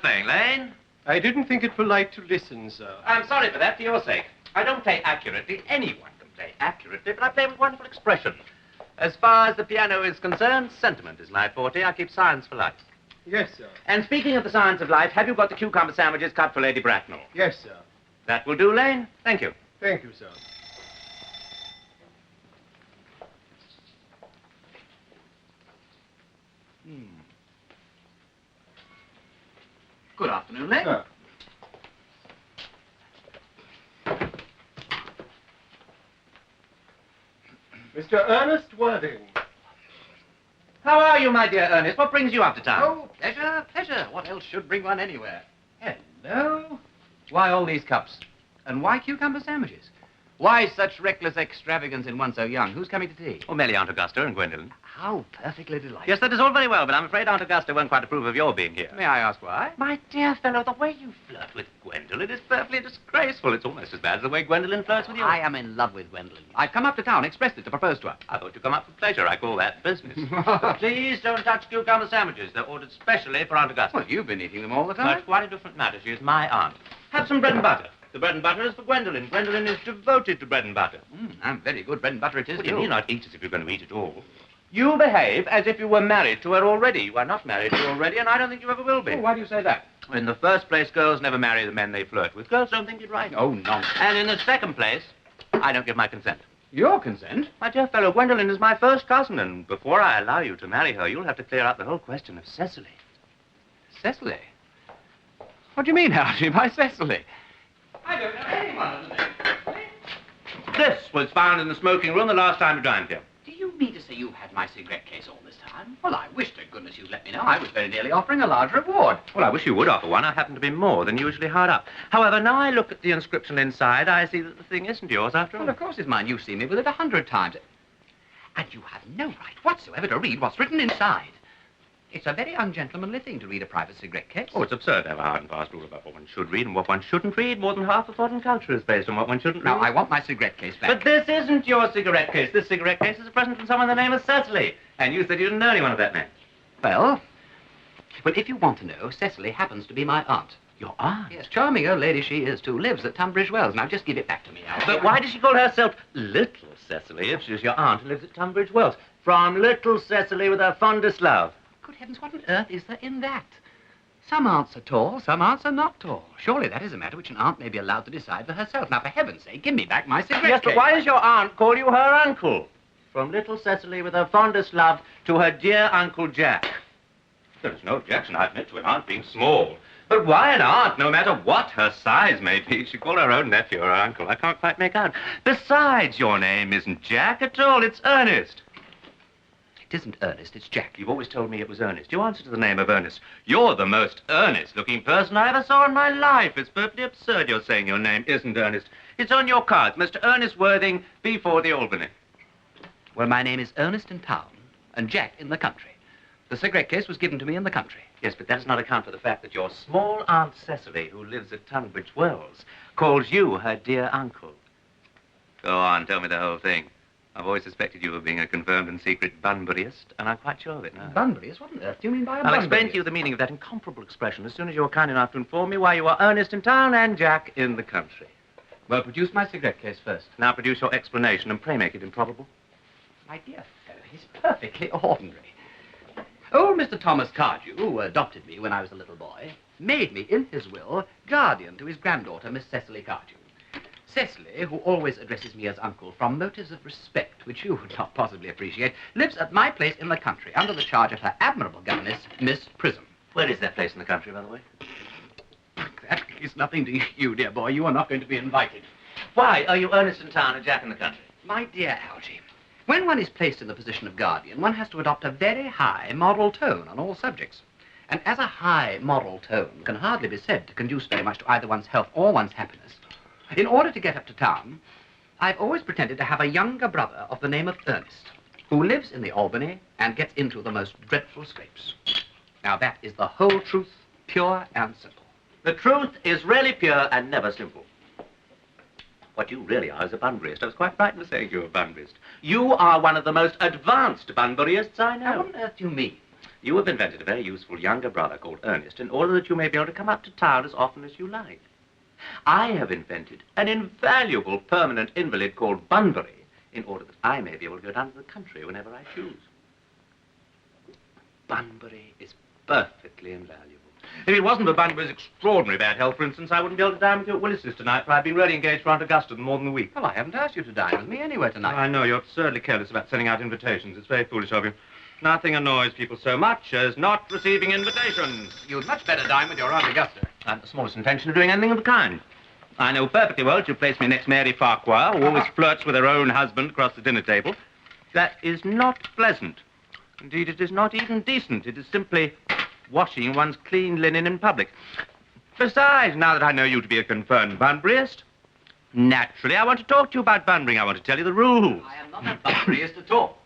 playing, Lane? I didn't think it polite to listen, sir. I'm sorry for that, for your sake. I don't play accurately. Anyone can play accurately, but I play with wonderful expression. As far as the piano is concerned, sentiment is my forte. I keep science for life. Yes, sir. And speaking of the science of life, have you got the cucumber sandwiches cut for Lady Bracknell? Yes, sir. That will do, Lane. Thank you. Thank you, sir. Good afternoon, Lane. Sir. Mr. Ernest Worthing. How are you, my dear Ernest? What brings you up to town? Oh, pleasure, pleasure. What else should bring one anywhere? Hello. Why all these cups? And why cucumber sandwiches? Why such reckless extravagance in one so young? Who's coming to tea? Oh, merely Aunt Augusta and Gwendolen. How perfectly delightful. Yes, that is all very well, but I'm afraid Aunt Augusta won't quite approve of your being here. May I ask why? My dear fellow, the way you flirt with Gwendolen is perfectly disgraceful. It's almost as bad as the way Gwendolen flirts with you. I am in love with Gwendolen. I've come up to town expressly to propose to her. I thought you come up for pleasure. I call that business. Please don't touch cucumber sandwiches. They're ordered specially for Aunt Augusta. Well, you've been eating them all the time. That's quite a different matter. She is my aunt. Have some bread and butter. The bread and butter is for Gwendolen. Gwendolen is devoted to bread and butter. And very good bread and butter it is, Well, you need not eat as if you're going to eat it all. You behave as if you were married to her already. You are not married to her already, and I don't think you ever will be. Oh, why do you say that? In the first place, girls never marry the men they flirt with. Girls don't think it right. Oh, nonsense. And in the second place, I don't give my consent. Your consent? My dear fellow, Gwendolen is my first cousin, and before I allow you to marry her, you'll have to clear up the whole question of Cecily. Cecily? What do you mean, Algy, by Cecily? I don't know anyone of the name. This was found in the smoking room the last time you dined here. Do you mean to say you've had my cigarette case all this time? Well, I wish to goodness you'd let me know. I was very nearly offering a large reward. Well, I wish you would offer one. I happen to be more than usually hard up. However, now I look at the inscription inside, I see that the thing isn't yours after all. Well, of course it's mine. You've seen me with it 100 times. And you have no right whatsoever to read what's written inside. It's a very ungentlemanly thing to read a private cigarette case. Oh, it's absurd to have a hard and fast rule about what one should read and what one shouldn't read. More than half of modern culture is based on what one shouldn't read. Now, I want my cigarette case back. But this isn't your cigarette case. This cigarette case is a present from someone the name of Cecily. And you said you didn't know anyone of that name. Well, if you want to know, Cecily happens to be my aunt. Your aunt? Yes, charming old lady she is, too. Lives at Tunbridge Wells. Now, just give it back to me, Algy. But why does she call herself Little Cecily if she's your aunt who lives at Tunbridge Wells? From Little Cecily with her fondest love. Good heavens, what on earth is there in that? Some aunts are tall, some aunts are not tall. Surely that is a matter which an aunt may be allowed to decide for herself. Now, for heaven's sake, give me back my cigarette Yes, case. but why does your aunt call you her uncle? From Little Cecily with her fondest love to her dear Uncle Jack. There's no objection, I admit, to an aunt being small. But why an aunt, no matter what her size may be? She called her own nephew her uncle. I can't quite make out. Besides, your name isn't Jack at all, it's Ernest. It isn't Ernest, it's Jack. You've always told me it was Ernest. You answer to the name of Ernest. You're the most earnest-looking person I ever saw in my life. It's perfectly absurd you're saying your name isn't Ernest. It's on your cards, Mr. Ernest Worthing, B4 the Albany. Well, my name is Ernest in town and Jack in the country. The cigarette case was given to me in the country. Yes, but that does not account for the fact that your small Aunt Cecily, who lives at Tunbridge Wells, calls you her dear uncle. Go on, tell me the whole thing. I've always suspected you of being a confirmed and secret Bunburyist, and I'm quite sure of it now. Bunburyist? What on earth do you mean by a I'll Bunburyist? explain to you the meaning of that incomparable expression as soon as you're kind enough to inform me why you are Ernest in town and Jack in the country. Well, produce my cigarette case first. Now produce your explanation and pray make it improbable. My dear fellow, he's perfectly ordinary. Old Mr. Thomas Cardew, who adopted me when I was a little boy, made me, in his will, guardian to his granddaughter, Miss Cecily Cardew. Cecily, who always addresses me as uncle from motives of respect, which you would not possibly appreciate, lives at my place in the country under the charge of her admirable governess, Miss Prism. Where is that place in the country, by the way? That is nothing to you, dear boy. You are not going to be invited. Why are you Ernest in town and Jack in the country? My dear Algy, when one is placed in the position of guardian, one has to adopt a very high moral tone on all subjects. And as a high moral tone can hardly be said to conduce very much to either one's health or one's happiness, in order to get up to town, I've always pretended to have a younger brother of the name of Ernest, who lives in the Albany and gets into the most dreadful scrapes. Now, that is the whole truth, pure and simple. The truth is really pure and never simple. What you really are is a Bunburyist. I was quite frightened of saying you were a Bunburyist. You are one of the most advanced Bunburyists I know. What on earth do you mean? You have invented a very useful younger brother called Ernest in order that you may be able to come up to town as often as you like. I have invented an invaluable permanent invalid called Bunbury in order that I may be able to go down to the country whenever I choose. Bunbury is perfectly invaluable. If it wasn't for Bunbury's extraordinary bad health, for instance, I wouldn't be able to dine with you at Willis's tonight, for I've been really engaged for Aunt Augusta for more than a week. Well, I haven't asked you to dine with me anywhere tonight. I know, you're absurdly careless about sending out invitations. It's very foolish of you. Nothing annoys people so much as not receiving invitations. You'd much better dine with your Aunt Augusta. I haven't the smallest intention of doing anything of the kind. I know perfectly well that you place me next Mary Farquhar, who always flirts with her own husband across the dinner table. That is not pleasant. Indeed, it is not even decent. It is simply washing one's clean linen in public. Besides, now that I know you to be a confirmed Bunburyist, naturally I want to talk to you about Bunbury. I want to tell you the rules. I am not a Bunburyist at all.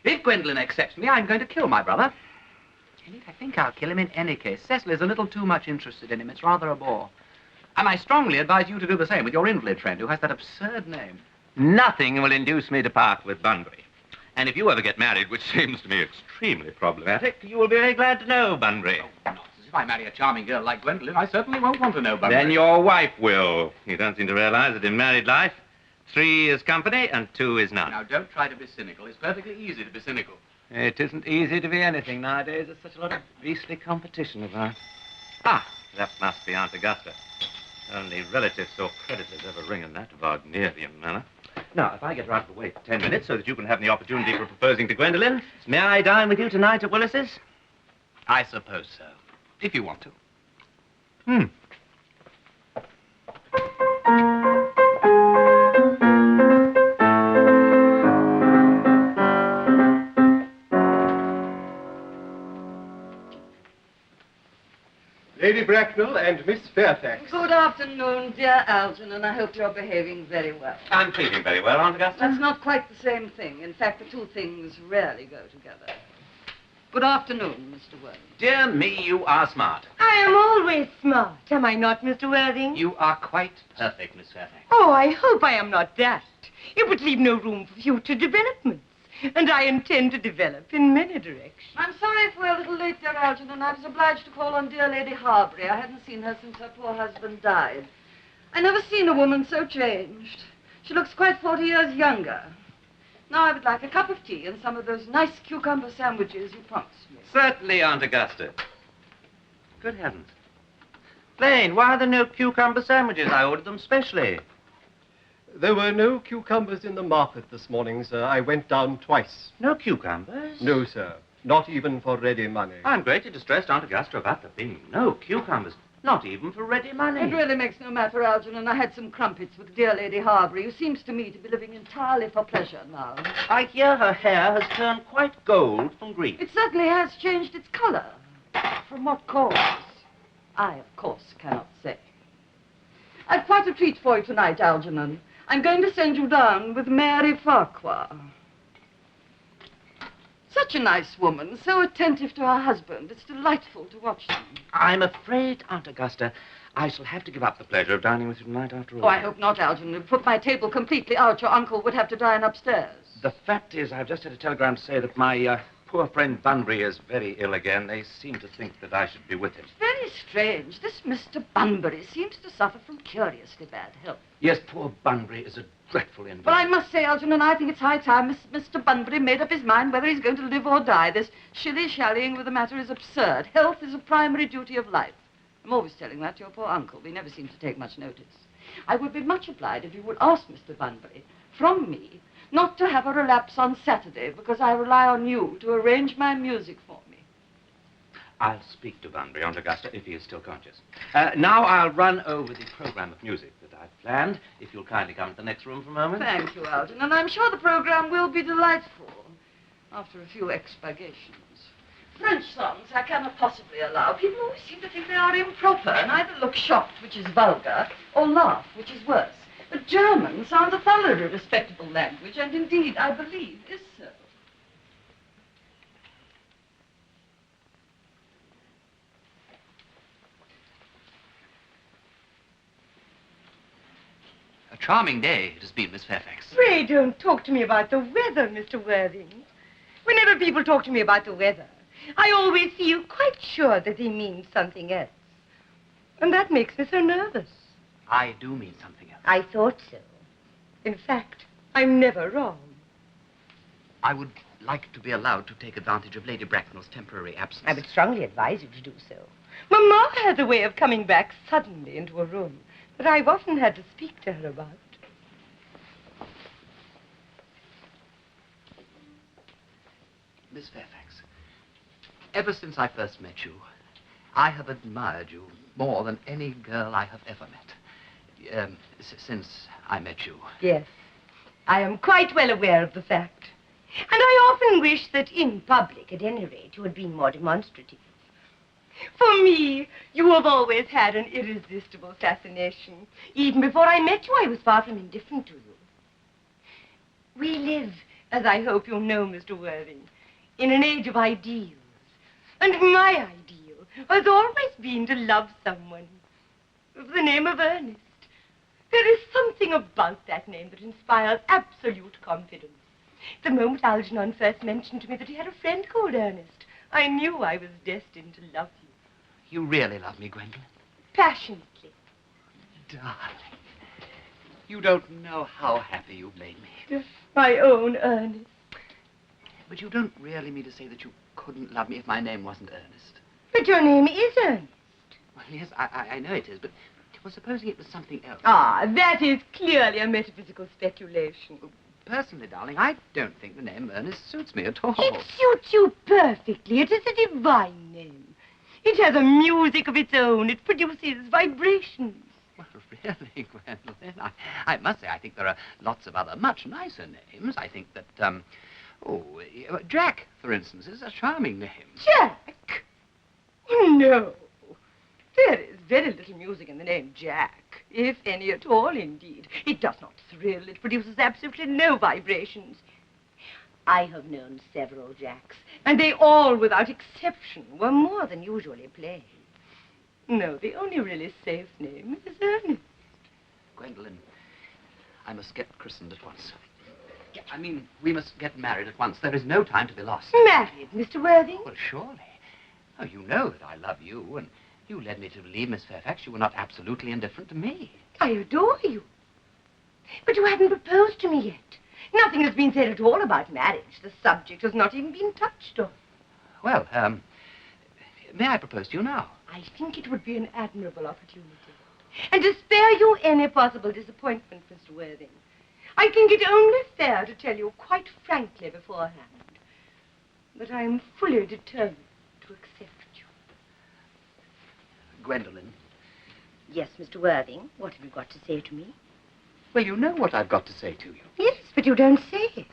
If Gwendolen accepts me, I'm going to kill my brother. Indeed, I think I'll kill him in any case. Cecil is a little too much interested in him. It's rather a bore. And I strongly advise you to do the same with your invalid friend who has that absurd name. Nothing will induce me to part with Bunbury. And if you ever get married, which seems to me extremely problematic, you will be very glad to know Bunbury. Oh, nonsense. If I marry a charming girl like Gwendolen, I certainly won't want to know Bunbury. Then your wife will. You don't seem to realize that in married life, 3 is company and 2 is none. Now, don't try to be cynical. It's perfectly easy to be cynical. It isn't easy to be anything nowadays. There's such a lot of beastly competition about. Ah, that must be Aunt Augusta. Only relatives or creditors ever ring in that Wagnerian manner. Now, if I get her out of the way for 10 minutes so that you can have the opportunity for proposing to Gwendolen, may I dine with you tonight at Willis's? I suppose so. If you want to. Lady Bracknell and Miss Fairfax. Good afternoon, dear Algernon. I hope you're behaving very well. I'm feeling very well, Aunt Augusta. That's not quite the same thing. In fact, the two things rarely go together. Good afternoon, Mr. Worthing. Dear me, you are smart. I am always smart, am I not, Mr. Worthing? You are quite perfect, Miss Fairfax. Oh, I hope I am not that. It would leave no room for future developments. And I intend to develop in many directions. I'm sorry if we're a little late, dear Algernon. I was obliged to call on dear Lady Harbury. I hadn't seen her since her poor husband died. I never seen a woman so changed. She looks quite 40 years younger. Now I would like a cup of tea and some of those nice cucumber sandwiches you promised me. Certainly, Aunt Augusta. Good heavens. Plain, why are there no cucumber sandwiches? I ordered them specially. There were no cucumbers in the market this morning, sir. I went down twice. No cucumbers? No, sir. Not even for ready money. I'm greatly distressed, Aunt Augusta, about there being no cucumbers. Not even for ready money. It really makes no matter, Algernon. I had some crumpets with dear Lady Harbury, who seems to me to be living entirely for pleasure now. I hear her hair has turned quite gold from grief. It certainly has changed its color. From what cause? I, of course, cannot say. I've quite a treat for you tonight, Algernon. I'm going to send you down with Mary Farquhar. Such a nice woman, so attentive to her husband. It's delightful to watch them. I'm afraid, Aunt Augusta, I shall have to give up the pleasure of dining with you tonight after all. Oh, I hope not, Algernon. It would put my table completely out. Your uncle would have to dine upstairs. The fact is, I've just had a telegram to say that my poor friend Bunbury is very ill again. They seem to think that I should be with him. Very strange. This Mr. Bunbury seems to suffer from curiously bad health. Yes, poor Bunbury is a dreadful invalid. Well, I must say, Algernon, I think it's high time Mr. Bunbury made up his mind whether he's going to live or die. This shilly-shallying with the matter is absurd. Health is a primary duty of life. I'm always telling that to your poor uncle. He never seems to take much notice. I would be much obliged if you would ask Mr. Bunbury, from me, not to have a relapse on Saturday, because I rely on you to arrange my music for me. I'll speak to Bunbury, Aunt Augusta, if he is still conscious. Now I'll run over the program of music that I've planned, if you'll kindly come to the next room for a moment. Thank you, Algernon, and I'm sure the program will be delightful, after a few expurgations. French songs I cannot possibly allow. People always seem to think they are improper and either look shocked, which is vulgar, or laugh, which is worse. But German sounds a thoroughly respectable language, and indeed, I believe, is so. A charming day it has been, Miss Fairfax. Pray don't talk to me about the weather, Mr. Worthing. Whenever people talk to me about the weather, I always feel quite sure that they mean something else. And that makes me so nervous. I do mean something else. I thought so. In fact, I'm never wrong. I would like to be allowed to take advantage of Lady Bracknell's temporary absence. I would strongly advise you to do so. Mamma has a way of coming back suddenly into a room that I've often had to speak to her about. Miss Fairfax, ever since I first met you, I have admired you more than any girl I have ever met. Since I met you. Yes, I am quite well aware of the fact. And I often wish that in public, at any rate, you had been more demonstrative. For me, you have always had an irresistible fascination. Even before I met you, I was far from indifferent to you. We live, as I hope you know, Mr. Worthing, in an age of ideals. And my ideal has always been to love someone of the name of Ernest. There is something about that name that inspires absolute confidence. The moment Algernon first mentioned to me that he had a friend called Ernest, I knew I was destined to love you. You really love me, Gwendolen? Passionately. Darling, you don't know how happy you've made me. My own Ernest. But you don't really mean to say that you couldn't love me if my name wasn't Ernest? But your name is Ernest. Well, yes, I know it is, but well, supposing it was something else. Ah, that is clearly a metaphysical speculation. Personally, darling, I don't think the name Ernest suits me at all. It suits you perfectly. It is a divine name. It has a music of its own. It produces vibrations. Well, really, Gwendolen, I must say I think there are lots of other much nicer names. I think that, Jack, for instance, is a charming name. Jack? No. There is very little music in the name Jack, if any at all, indeed. It does not thrill. It produces absolutely no vibrations. I have known several Jacks, and they all, without exception, were more than usually plain. No, the only really safe name is Ernest. Gwendolen, I must get christened at once. I mean, we must get married at once. There is no time to be lost. Married, Mr. Worthing? Well, surely. Oh, you know that I love you, and you led me to believe, Miss Fairfax, you were not absolutely indifferent to me. I adore you. But you haven't proposed to me yet. Nothing has been said at all about marriage. The subject has not even been touched on. Well, may I propose to you now? I think it would be an admirable opportunity. And to spare you any possible disappointment, Mr. Worthing, I think it only fair to tell you quite frankly beforehand that I am fully determined to accept you. Gwendolen. Yes, Mr. Worthing, what have you got to say to me? Well, you know what I've got to say to you. Yes, but you don't say it.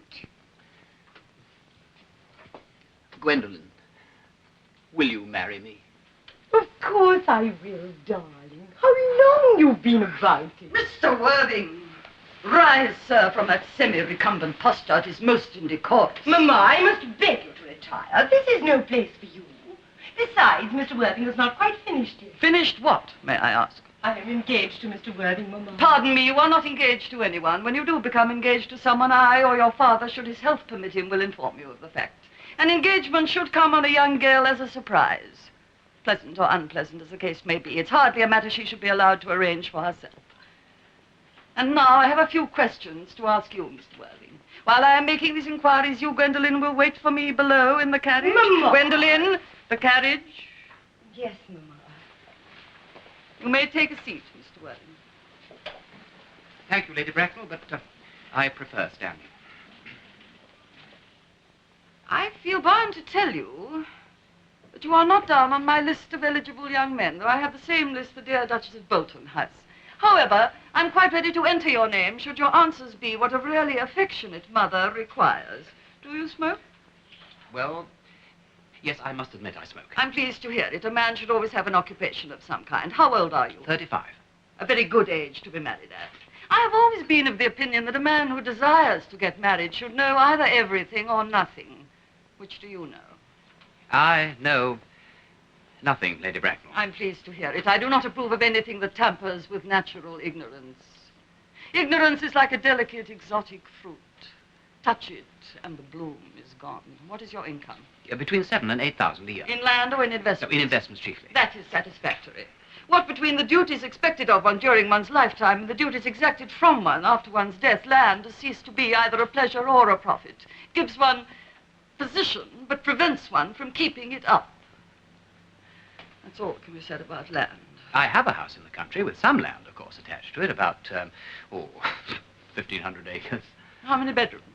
Gwendolen, will you marry me? Of course I will, darling. How long you've been about it. Mr. Worthing, rise, sir, from that semi-recumbent posture. It is most indecorous. Mamma, I must beg you to retire. This is no place for you. Besides, Mr. Worthing has not quite finished yet. Finished what, may I ask? I am engaged to Mr. Worthing, Mamma. Pardon me, you are not engaged to anyone. When you do become engaged to someone, I or your father, should his health permit him, will inform you of the fact. An engagement should come on a young girl as a surprise. Pleasant or unpleasant as the case may be, it's hardly a matter she should be allowed to arrange for herself. And now I have a few questions to ask you, Mr. Worthing. While I am making these inquiries, you, Gwendolen, will wait for me below in the carriage. Mamma! Gwendolen, the carriage. Yes, Mamma. You may take a seat, Mr. Worthing. Thank you, Lady Bracknell, but I prefer standing. I feel bound to tell you that you are not down on my list of eligible young men, though I have the same list the dear Duchess of Bolton has. However, I'm quite ready to enter your name should your answers be what a really affectionate mother requires. Do you smoke? Well, yes, I must admit I smoke. I'm pleased to hear it. A man should always have an occupation of some kind. How old are you? 35. A very good age to be married at. I have always been of the opinion that a man who desires to get married should know either everything or nothing. Which do you know? I know nothing, Lady Bracknell. I'm pleased to hear it. I do not approve of anything that tampers with natural ignorance. Ignorance is like a delicate, exotic fruit. Touch it, and the bloom is gone. What is your income? Between 7,000 and 8,000 a year. In land or in investments? In investments chiefly. That is satisfactory. What between the duties expected of one during one's lifetime and the duties exacted from one after one's death, land has ceased to be either a pleasure or a profit, gives one position but prevents one from keeping it up. That's all that can be said about land. I have a house in the country with some land, of course, attached to it, about, 1,500 acres. How many bedrooms?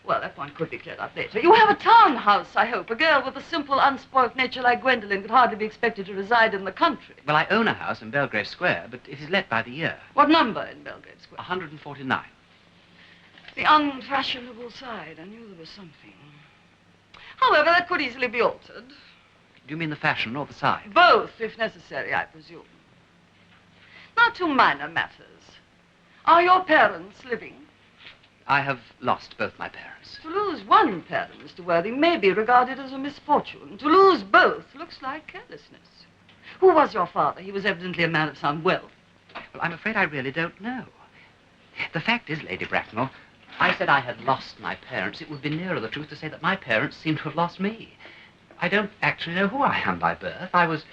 Well, that point could be cleared up later. You have a townhouse, I hope. A girl with a simple, unspoilt nature like Gwendolen could hardly be expected to reside in the country. Well, I own a house in Belgrave Square, but it is let by the year. What number in Belgrave Square? 149. The unfashionable side. I knew there was something. However, that could easily be altered. Do you mean the fashion or the size? Both, if necessary, I presume. Now, to minor matters. Are your parents living? I have lost both my parents. To lose one parent, Mr. Worthing, may be regarded as a misfortune. To lose both looks like carelessness. Who was your father? He was evidently a man of some wealth. Well, I'm afraid I really don't know. The fact is, Lady Bracknell, I said I had lost my parents. It would be nearer the truth to say that my parents seem to have lost me. I don't actually know who I am by birth. I was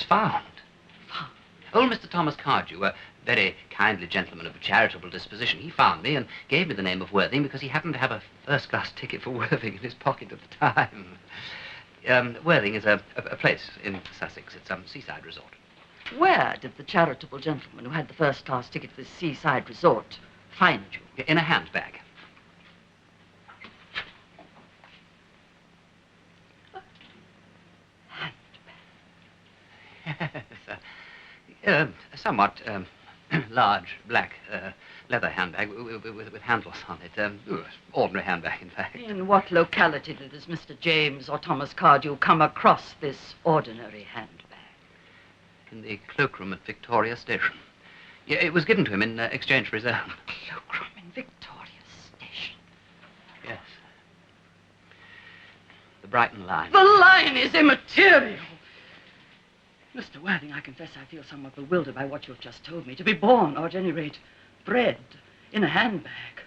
found. Found? Old Mr. Thomas Cardew, a very kindly gentleman of a charitable disposition, he found me and gave me the name of Worthing because he happened to have a first-class ticket for Worthing in his pocket at the time. Worthing is a place in Sussex. It's a seaside resort. Where did the charitable gentleman who had the first-class ticket for this seaside resort find you? In a handbag. Yes, a somewhat large black leather handbag with handles on it. Ordinary handbag, in fact. In what locality did this Mr. James or Thomas Cardew come across this ordinary handbag? In the cloakroom at Victoria Station. Yeah, it was given to him in exchange for his own. Cloakroom in Victoria Station? Yes. The Brighton line. The line is immaterial. Mr. Worthing, I confess I feel somewhat bewildered by what you have just told me. To be born, or at any rate, bred, in a handbag,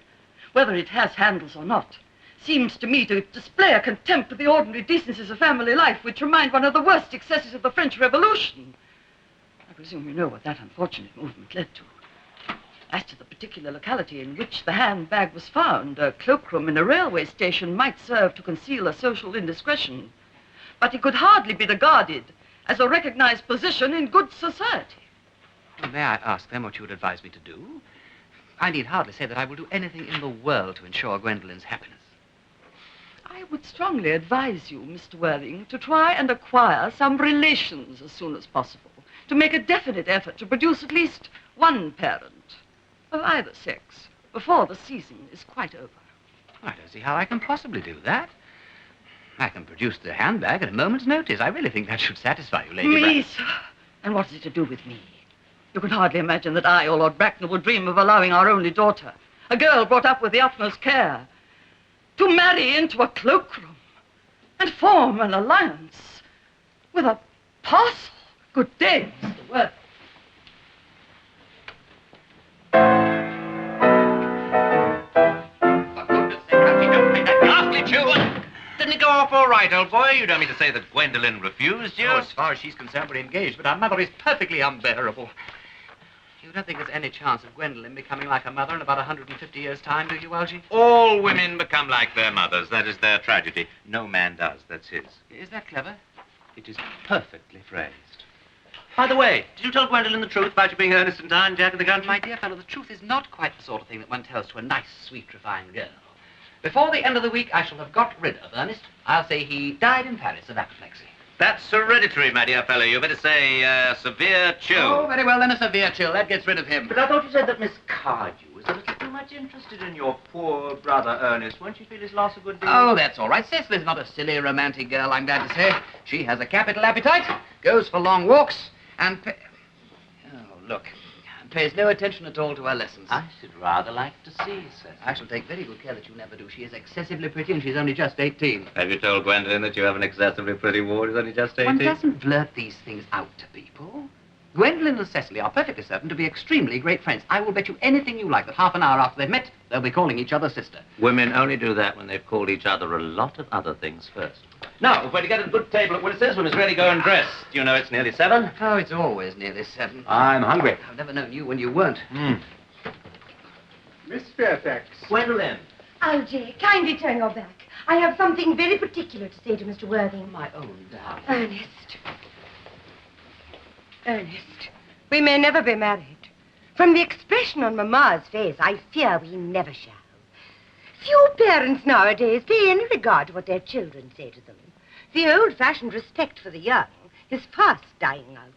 whether it has handles or not, seems to me to display a contempt for the ordinary decencies of family life which remind one of the worst excesses of the French Revolution. I presume you know what that unfortunate movement led to. As to the particular locality in which the handbag was found, a cloakroom in a railway station might serve to conceal a social indiscretion, but it could hardly be regarded as a recognized position in good society. Well, may I ask then what you would advise me to do? I need hardly say that I will do anything in the world to ensure Gwendolen's happiness. I would strongly advise you, Mr. Worthing, to try and acquire some relations as soon as possible, to make a definite effort to produce at least one parent of either sex before the season is quite over. I don't see how I can possibly do that. I can produce the handbag at a moment's notice. I really think that should satisfy you, Lady Me, sir? And what is it to do with me? You can hardly imagine that I or Lord Bracknell would dream of allowing our only daughter, a girl brought up with the utmost care, to marry into a cloakroom and form an alliance with a parcel. Good day, Mr. Worthing. For goodness sake, Auntie, don't play that ghastly tune. Didn't it go off all right, old boy? You don't mean to say that Gwendolen refused you? Oh, as far as she's concerned, we're engaged, but our mother is perfectly unbearable. You don't think there's any chance of Gwendolen becoming like her mother in about 150 years' time, do you, Algy? All women become like their mothers. That is their tragedy. No man does. That's his. Is that clever? It is perfectly phrased. By the way, did you tell Gwendolen the truth about you being Ernest and I and Jack of the Country? My dear fellow, the truth is not quite the sort of thing that one tells to a nice, sweet, refined girl. Before the end of the week, I shall have got rid of Ernest. I'll say he died in Paris of apoplexy. That's hereditary, my dear fellow. You better say, severe chill. Oh, very well, then a severe chill. That gets rid of him. But I thought you said that Miss Cardew was a little too much interested in your poor brother, Ernest. Won't you feel his loss a good deal? Oh, that's all right. Cecil is not a silly, romantic girl, I'm glad to say. She has a capital appetite, goes for long walks, and look, pays no attention at all to her lessons. I should rather like to see, Cecil. I shall take very good care that you never do. She is excessively pretty, and she's only just 18. Have you told Gwendolen that you have an excessively pretty ward who's only just 18? One doesn't blurt these things out to people. Gwendolen and Cecily are perfectly certain to be extremely great friends. I will bet you anything you like that half an hour after they've met, they'll be calling each other sister. Women only do that when they've called each other a lot of other things first. Now, if we're to get a good table at Willis's, we must really go and dress. Do you know it's nearly 7? Oh, it's always nearly 7. I'm hungry. I've never known you when you weren't. Miss Fairfax. Gwendolen. Algy, kindly turn your back. I have something very particular to say to Mr. Worthing. My own darling. Ernest. Ernest, we may never be married. From the expression on Mamma's face, I fear we never shall. Few parents nowadays pay any regard to what their children say to them. The old-fashioned respect for the young is fast dying out.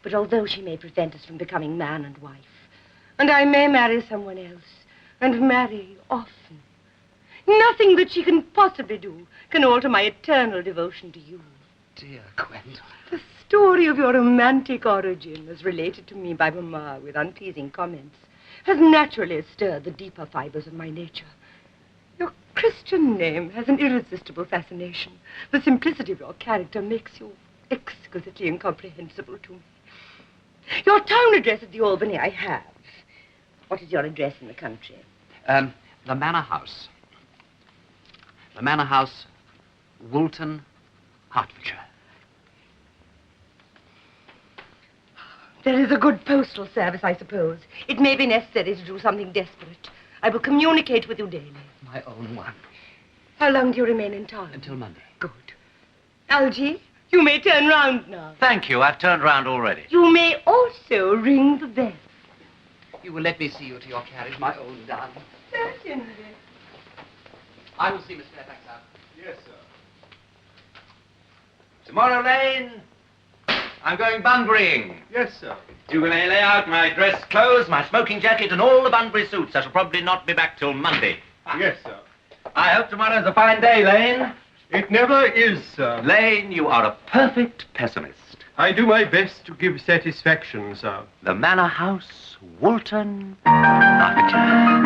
But although she may prevent us from becoming man and wife, and I may marry someone else, and marry often, nothing that she can possibly do can alter my eternal devotion to you. Dear Gwendolen. The story of your romantic origin, as related to me by Mamma with unpleasing comments, has naturally stirred the deeper fibers of my nature. Your Christian name has an irresistible fascination. The simplicity of your character makes you exquisitely incomprehensible to me. Your town address at the Albany I have. What is your address in the country? The Manor House. The Manor House, Woolton, Hertfordshire. There is a good postal service, I suppose. It may be necessary to do something desperate. I will communicate with you daily. My own one. How long do you remain in town? Until Monday. Good. Algy, you may turn round now. Thank you. I've turned round already. You may also ring the bell. You will let me see you to your carriage, my own darling. Certainly. I will see Miss Fairfax out. Yes, sir. Tomorrow, Lane, I'm going Bunburying. Yes, sir. You will lay out my dress clothes, my smoking jacket, and all the Bunbury suits. I shall probably not be back till Monday. Yes, sir. I hope tomorrow's a fine day, Lane. It never is, sir. Lane, you are a perfect pessimist. I do my best to give satisfaction, sir. The Manor House, Woolton, Hertfordshire.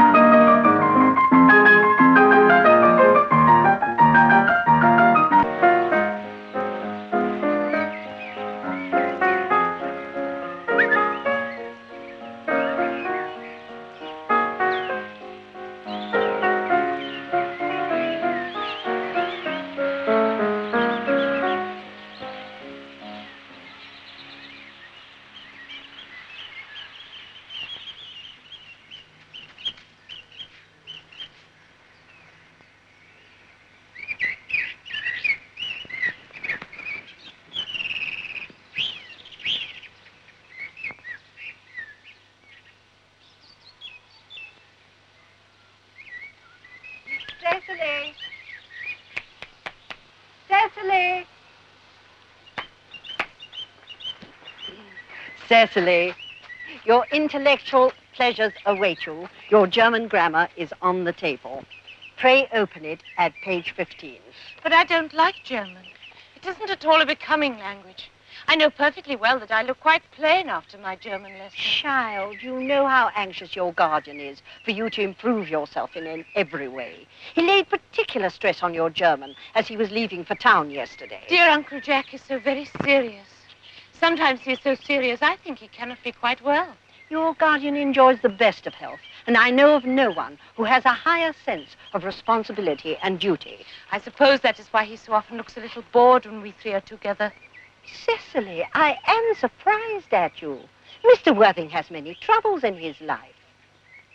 Cecily! Cecily! Cecily, your intellectual pleasures await you. Your German grammar is on the table. Pray open it at page 15. But I don't like German. It isn't at all a becoming language. I know perfectly well that I look quite plain after my German lesson. Child, you know how anxious your guardian is for you to improve yourself in every way. He laid particular stress on your German as he was leaving for town yesterday. Dear Uncle Jack is so very serious. Sometimes he is so serious, I think he cannot be quite well. Your guardian enjoys the best of health, and I know of no one who has a higher sense of responsibility and duty. I suppose that is why he so often looks a little bored when we three are together. Cecily, I am surprised at you. Mr. Worthing has many troubles in his life.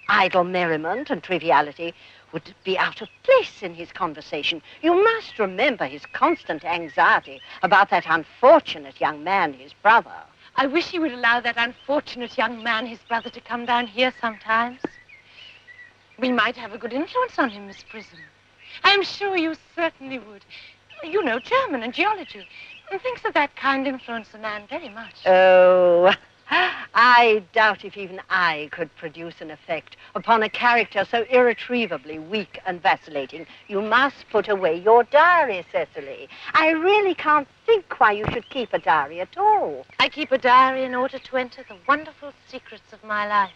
Idle merriment and triviality would be out of place in his conversation. You must remember his constant anxiety about that unfortunate young man, his brother. I wish he would allow that unfortunate young man, his brother, to come down here sometimes. We might have a good influence on him, Miss Prism. I'm sure you certainly would. You know German and geology. And thinks of that kind influence a man very much. Oh, I doubt if even I could produce an effect upon a character so irretrievably weak and vacillating. You must put away your diary, Cecily. I really can't think why you should keep a diary at all. I keep a diary in order to enter the wonderful secrets of my life.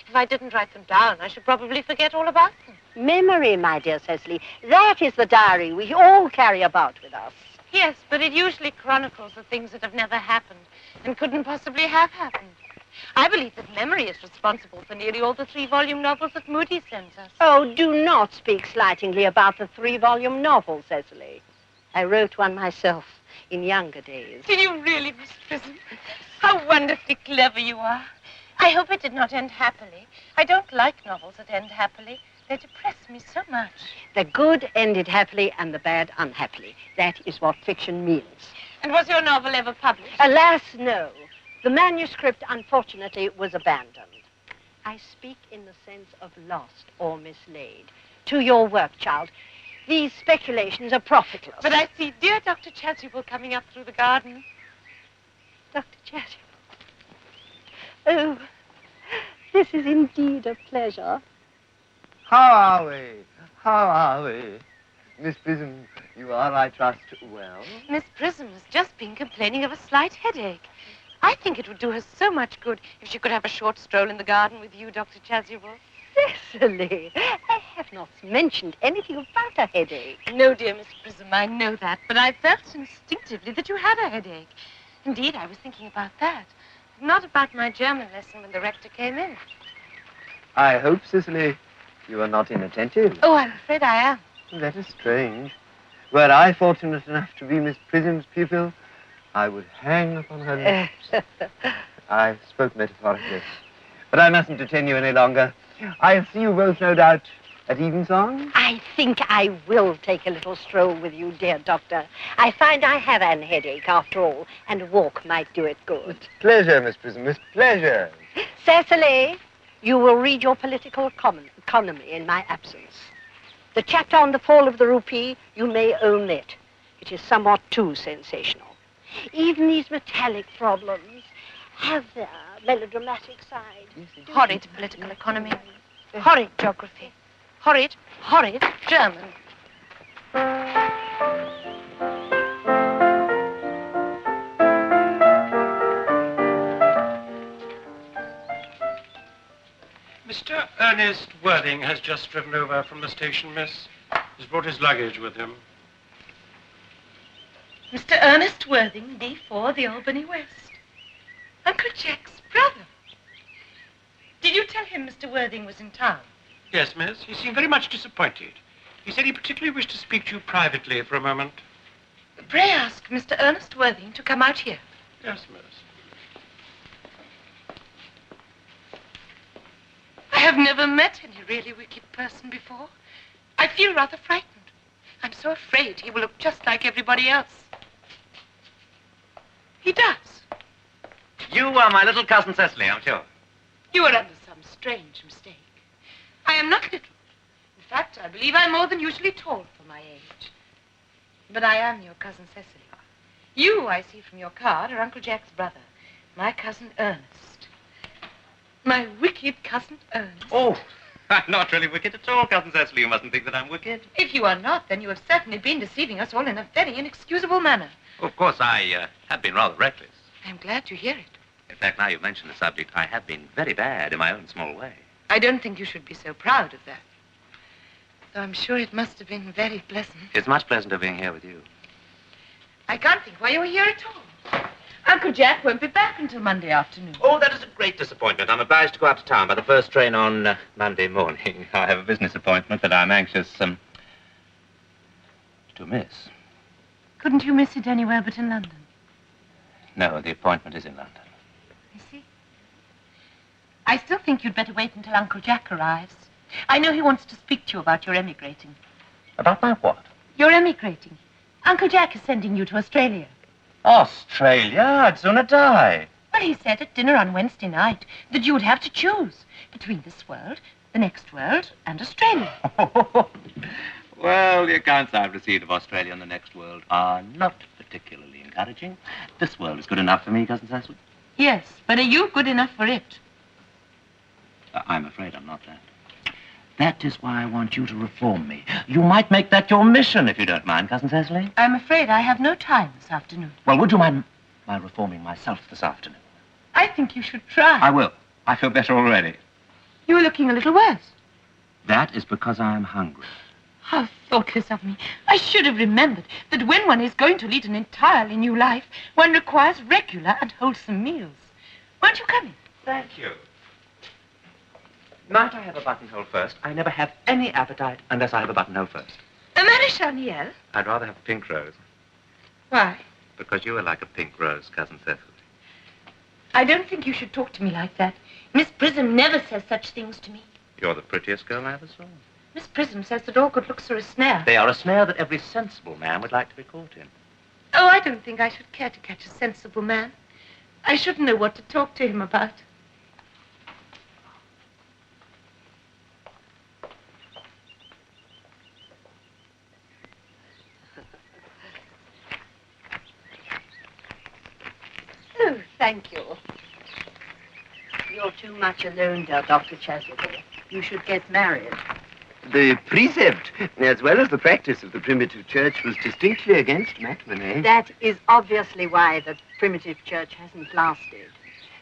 If I didn't write them down, I should probably forget all about them. Memory, my dear Cecily, that is the diary we all carry about with us. Yes, but it usually chronicles the things that have never happened and couldn't possibly have happened. I believe that memory is responsible for nearly all the 3-volume novels that Moody sends us. Oh, do not speak slightingly about the 3-volume novel, Cecily. I wrote one myself in younger days. Did you really, Miss Prism? How wonderfully clever you are. I hope it did not end happily. I don't like novels that end happily. They depress me so much. The good ended happily and the bad unhappily. That is what fiction means. And was your novel ever published? Alas, no. The manuscript, unfortunately, was abandoned. I speak in the sense of lost or mislaid. To your work, child. These speculations are profitless. But I see dear Dr. Chasuble coming up through the garden. Dr. Chasuble. Oh, this is indeed a pleasure. How are we? How are we? Miss Prism, you are, I trust, well? Miss Prism has just been complaining of a slight headache. I think it would do her so much good if she could have a short stroll in the garden with you, Dr. Chasuble. Cecily, I have not mentioned anything about a headache. No, dear Miss Prism, I know that, but I felt instinctively that you had a headache. Indeed, I was thinking about that, not about my German lesson when the rector came in. I hope, Cecily, you are not inattentive. Oh, I'm afraid I am. That is strange. Were I fortunate enough to be Miss Prism's pupil, I would hang upon her lips. I spoke metaphorically. But I mustn't detain you any longer. I'll see you both, no doubt, at evensong. I think I will take a little stroll with you, dear doctor. I find I have an headache, after all, and a walk might do it good. With pleasure, Miss Prism, with pleasure. Cecily, you will read your political economy in my absence. The chapter on the fall of the rupee, you may omit. It is somewhat too sensational. Even these metallic problems have their melodramatic side. Horrid political economy. Horrid geography. Horrid German. Mr. Ernest Worthing has just driven over from the station, miss. He's brought his luggage with him. Mr. Ernest Worthing, D4, the Albany West. Uncle Jack's brother. Did you tell him Mr. Worthing was in town? Yes, miss. He seemed very much disappointed. He said he particularly wished to speak to you privately for a moment. Pray ask Mr. Ernest Worthing to come out here. Yes, miss. I have never met any really wicked person before. I feel rather frightened. I'm so afraid he will look just like everybody else. He does. You are my little cousin Cecily, I'm sure. You are under some strange mistake. I am not little. In fact, I believe I'm more than usually tall for my age. But I am your cousin Cecily. You, I see from your card, are Uncle Jack's brother, my cousin Ernest. My wicked cousin Ernest. Oh, I'm not really wicked at all, cousin Cecily. You mustn't think that I'm wicked. If you are not, then you have certainly been deceiving us all in a very inexcusable manner. Of course, I have been rather reckless. I'm glad to hear it. In fact, now you've mentioned the subject, I have been very bad in my own small way. I don't think you should be so proud of that. Though I'm sure it must have been very pleasant. It's much pleasanter being here with you. I can't think why you were here at all. Uncle Jack won't be back until Monday afternoon. Oh, that is a great disappointment. I'm obliged to go out to town by the first train on Monday morning. I have a business appointment that I'm anxious to miss. Couldn't you miss it anywhere but in London? No, the appointment is in London. I see. I still think you'd better wait until Uncle Jack arrives. I know he wants to speak to you about your emigrating. About my what? Your emigrating. Uncle Jack is sending you to Australia. Australia? I'd sooner die. Well, he said at dinner on Wednesday night that you would have to choose between this world, the next world, and Australia. Well, the accounts I've received of Australia and the next world are not particularly encouraging. This world is good enough for me, Cousin Cecily. Yes, but are you good enough for it? I'm afraid I'm not that. That is why I want you to reform me. You might make that your mission, if you don't mind, Cousin Cecily. I'm afraid I have no time this afternoon. Well, would you mind my reforming myself this afternoon? I think you should try. I will. I feel better already. You're looking a little worse. That is because I'm hungry. How thoughtless of me. I should have remembered that when one is going to lead an entirely new life, one requires regular and wholesome meals. Won't you come in? Thank you. Might I have a buttonhole first? I never have any appetite unless I have a buttonhole first. A Maréchal Niel? I'd rather have a pink rose. Why? Because you are like a pink rose, Cousin Cecily. I don't think you should talk to me like that. Miss Prism never says such things to me. You're the prettiest girl I ever saw. Miss Prism says that all good looks are a snare. They are a snare that every sensible man would like to be caught in. Oh, I don't think I should care to catch a sensible man. I shouldn't know what to talk to him about. Oh, thank you. You're too much alone, dear Dr. Chasuble. You should get married. The precept, as well as the practice of the primitive church, was distinctly against matrimony. That is obviously why the primitive church hasn't lasted.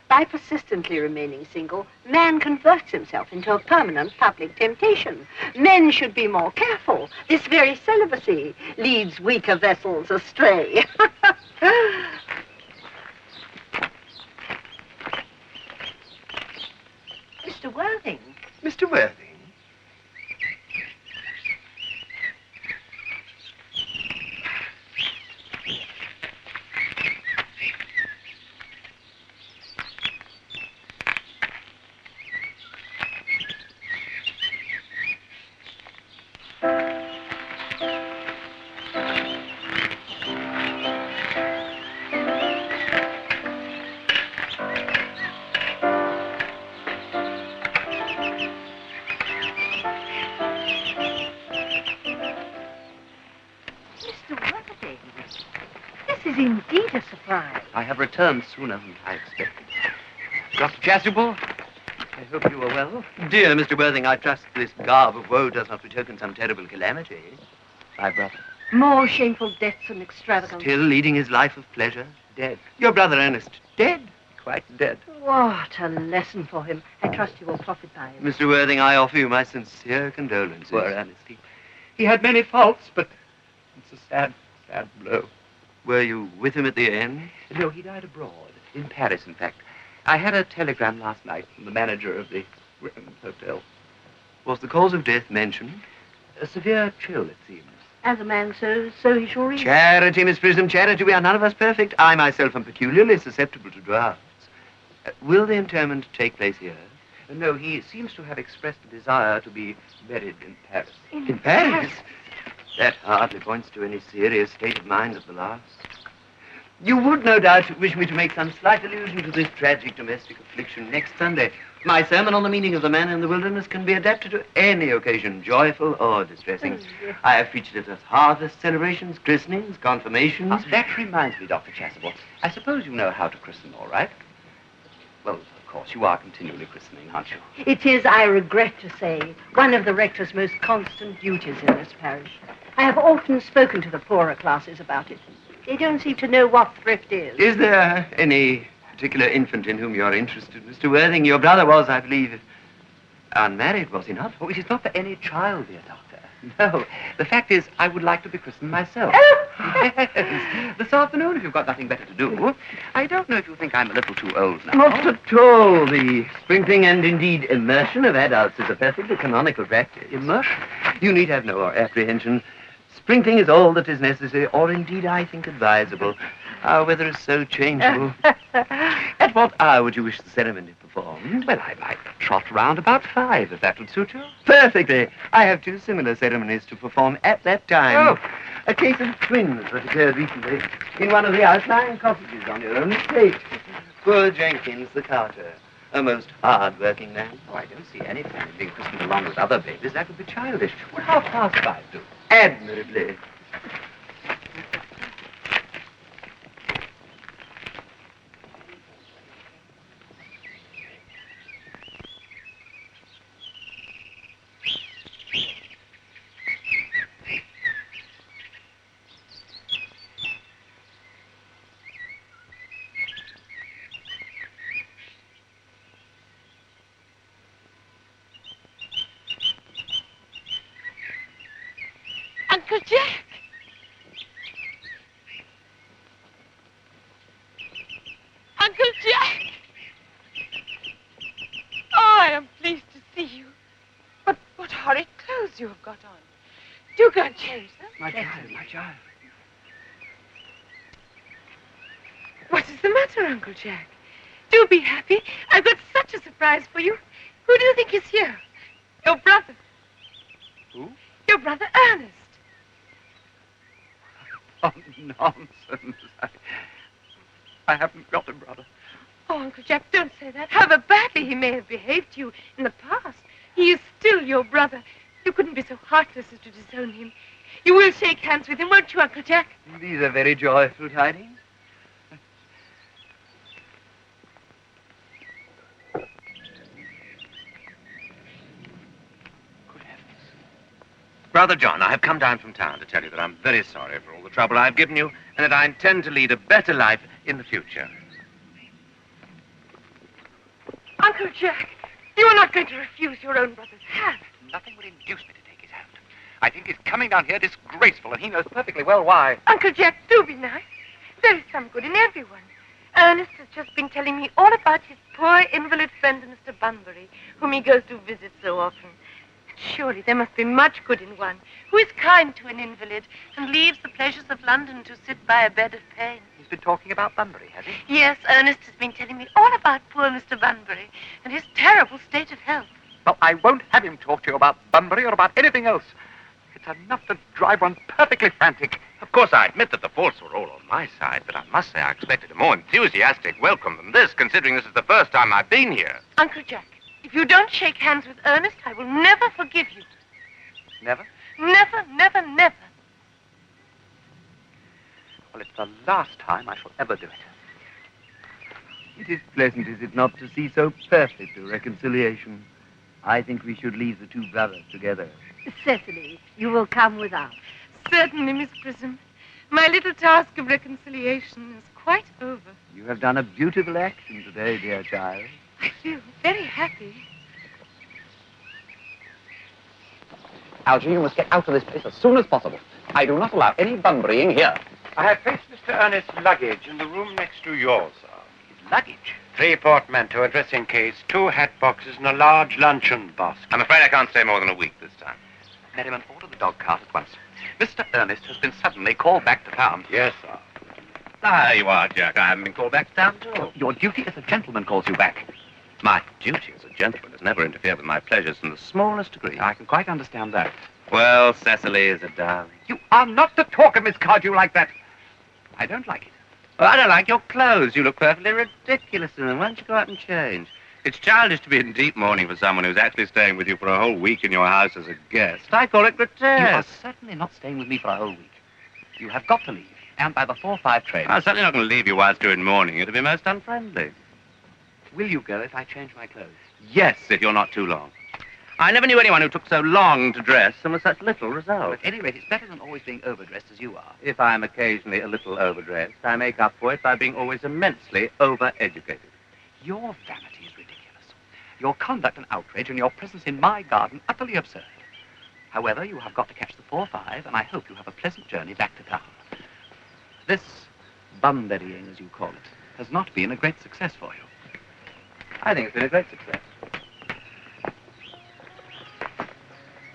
By persistently remaining single, man converts himself into a permanent public temptation. Men should be more careful. This very celibacy leads weaker vessels astray. Mr. Worthing. Mr. Worthing? Indeed a surprise. I have returned sooner than I expected. Dr. Chasuble, I hope you are well. Dear Mr. Worthing, I trust this garb of woe does not betoken some terrible calamity. My brother. More shameful deaths and extravagance. Still leading his life of pleasure. Dead. Your brother Ernest, dead. Quite dead. What a lesson for him. I trust you will profit by it. Mr. Worthing, I offer you my sincere condolences. Poor Ernest. He had many faults, but it's a sad, sad blow. Were you with him at the end? No, he died abroad, in Paris, in fact. I had a telegram last night from the manager of the hotel. Was the cause of death mentioned? A severe chill, it seems. As a man sows, so he shall reap. Charity, Miss Prism, charity. We are none of us perfect. I myself am peculiarly susceptible to drafts. Will the interment take place here? No, he seems to have expressed a desire to be buried in Paris. In Paris? That hardly points to any serious state of mind at the last. You would, no doubt, wish me to make some slight allusion to this tragic domestic affliction next Sunday. My sermon on the meaning of the man in the wilderness can be adapted to any occasion, joyful or distressing. Oh, yes. I have featured it as harvest celebrations, christenings, confirmations. That reminds me, Dr. Chasuble. I suppose you know how to christen, all right? Well, of course, you are continually christening, aren't you? It is, I regret to say, one of the rector's most constant duties in this parish. I have often spoken to the poorer classes about it. They don't seem to know what thrift is. Is there any particular infant in whom you're interested, Mr. Worthing? Your brother was, I believe, unmarried, was he not? Oh, it is not for any child, dear doctor. No. The fact is, I would like to be christened myself. Yes. This afternoon, if you've got nothing better to do. I don't know if you think I'm a little too old now. Not at all. The sprinkling and, indeed, immersion of adults is a perfectly canonical practice. Immersion? You need have no apprehension. Sprinkling is all that is necessary, or indeed, I think, advisable. Our weather is so changeable. At what hour would you wish the ceremony performed? Well, I might trot round about 5, if that would suit you. Perfectly. I have 2 similar ceremonies to perform at that time. Oh. A case of twins that occurred recently in one of the outlying cottages on your own estate. Poor Jenkins, the carter, a most hard-working man. Oh, I don't see any fun in being christened along with other babies. That would be childish. Well, how past 5 do? Admirably. Uncle Jack! Uncle Jack! Oh, I am pleased to see you. But what horrid clothes you have got on. Do go and change them. My child. What is the matter, Uncle Jack? Do be happy. I've got such a surprise for you. Who do you think is here? Your brother. Who? Your brother Ernest. Oh, nonsense. I haven't got a brother. Oh, Uncle Jack, don't say that. However badly he may have behaved to you in the past, he is still your brother. You couldn't be so heartless as to disown him. You will shake hands with him, won't you, Uncle Jack? These are very joyful tidings. Brother John, I have come down from town to tell you that I'm very sorry for all the trouble I've given you and that I intend to lead a better life in the future. Uncle Jack, you are not going to refuse your own brother's hand. Nothing would induce me to take his hand. I think his coming down here disgraceful, and he knows perfectly well why. Uncle Jack, do be nice. There is some good in everyone. Ernest has just been telling me all about his poor invalid friend, Mr. Bunbury, whom he goes to visit so often. Surely there must be much good in one who is kind to an invalid and leaves the pleasures of London to sit by a bed of pain. He's been talking about Bunbury, has he? Yes, Ernest has been telling me all about poor Mr. Bunbury and his terrible state of health. Well, I won't have him talk to you about Bunbury or about anything else. It's enough to drive one perfectly frantic. Of course, I admit that the faults were all on my side, but I must say I expected a more enthusiastic welcome than this, considering this is the first time I've been here. Uncle Jack, if you don't shake hands with Ernest, I will never forgive you. Never? Never, never, never. Well, it's the last time I shall ever do it. It is pleasant, is it not, to see so perfect a reconciliation? I think we should leave the two brothers together. Cecily, you will come with us. Certainly, Miss Prism. My little task of reconciliation is quite over. You have done a beautiful action today, dear child. I feel very happy. Algy, you must get out of this place as soon as possible. I do not allow any Bunburying here. I have placed Mr. Ernest's luggage in the room next to yours, sir. His luggage? 3 portmanteaux, a dressing case, 2 hat boxes, and a large luncheon basket. I'm afraid I can't stay more than a week this time. Merriman, order the dog cart at once. Mr. Ernest has been suddenly called back to town. Yes, sir. Ah, you are, Jack. I haven't been called back to town at all. Your duty as a gentleman calls you back. My duty as a gentleman has never interfered with my pleasures in the smallest degree. I can quite understand that. Well, Cecily is a darling. You are not to talk of Miss Cardew like that. I don't like it. Well, I don't like your clothes. You look perfectly ridiculous in them. Why don't you go out and change? It's childish to be in deep mourning for someone who's actually staying with you for a whole week in your house as a guest. I call it grotesque. You are certainly not staying with me for a whole week. You have got to leave, and by the 4:05 train. I'm certainly not going to leave you whilst you're in mourning. It'd be most unfriendly. Will you go if I change my clothes? Yes, if you're not too long. I never knew anyone who took so long to dress and with such little result. At any rate, it's better than always being overdressed as you are. If I'm occasionally a little overdressed, I make up for it by being always immensely overeducated. Your vanity is ridiculous. Your conduct an outrage, and your presence in my garden utterly absurd. However, you have got to catch the 4:05, and I hope you have a pleasant journey back to town. This Bunburying, as you call it, has not been a great success for you. I think it's been a great success.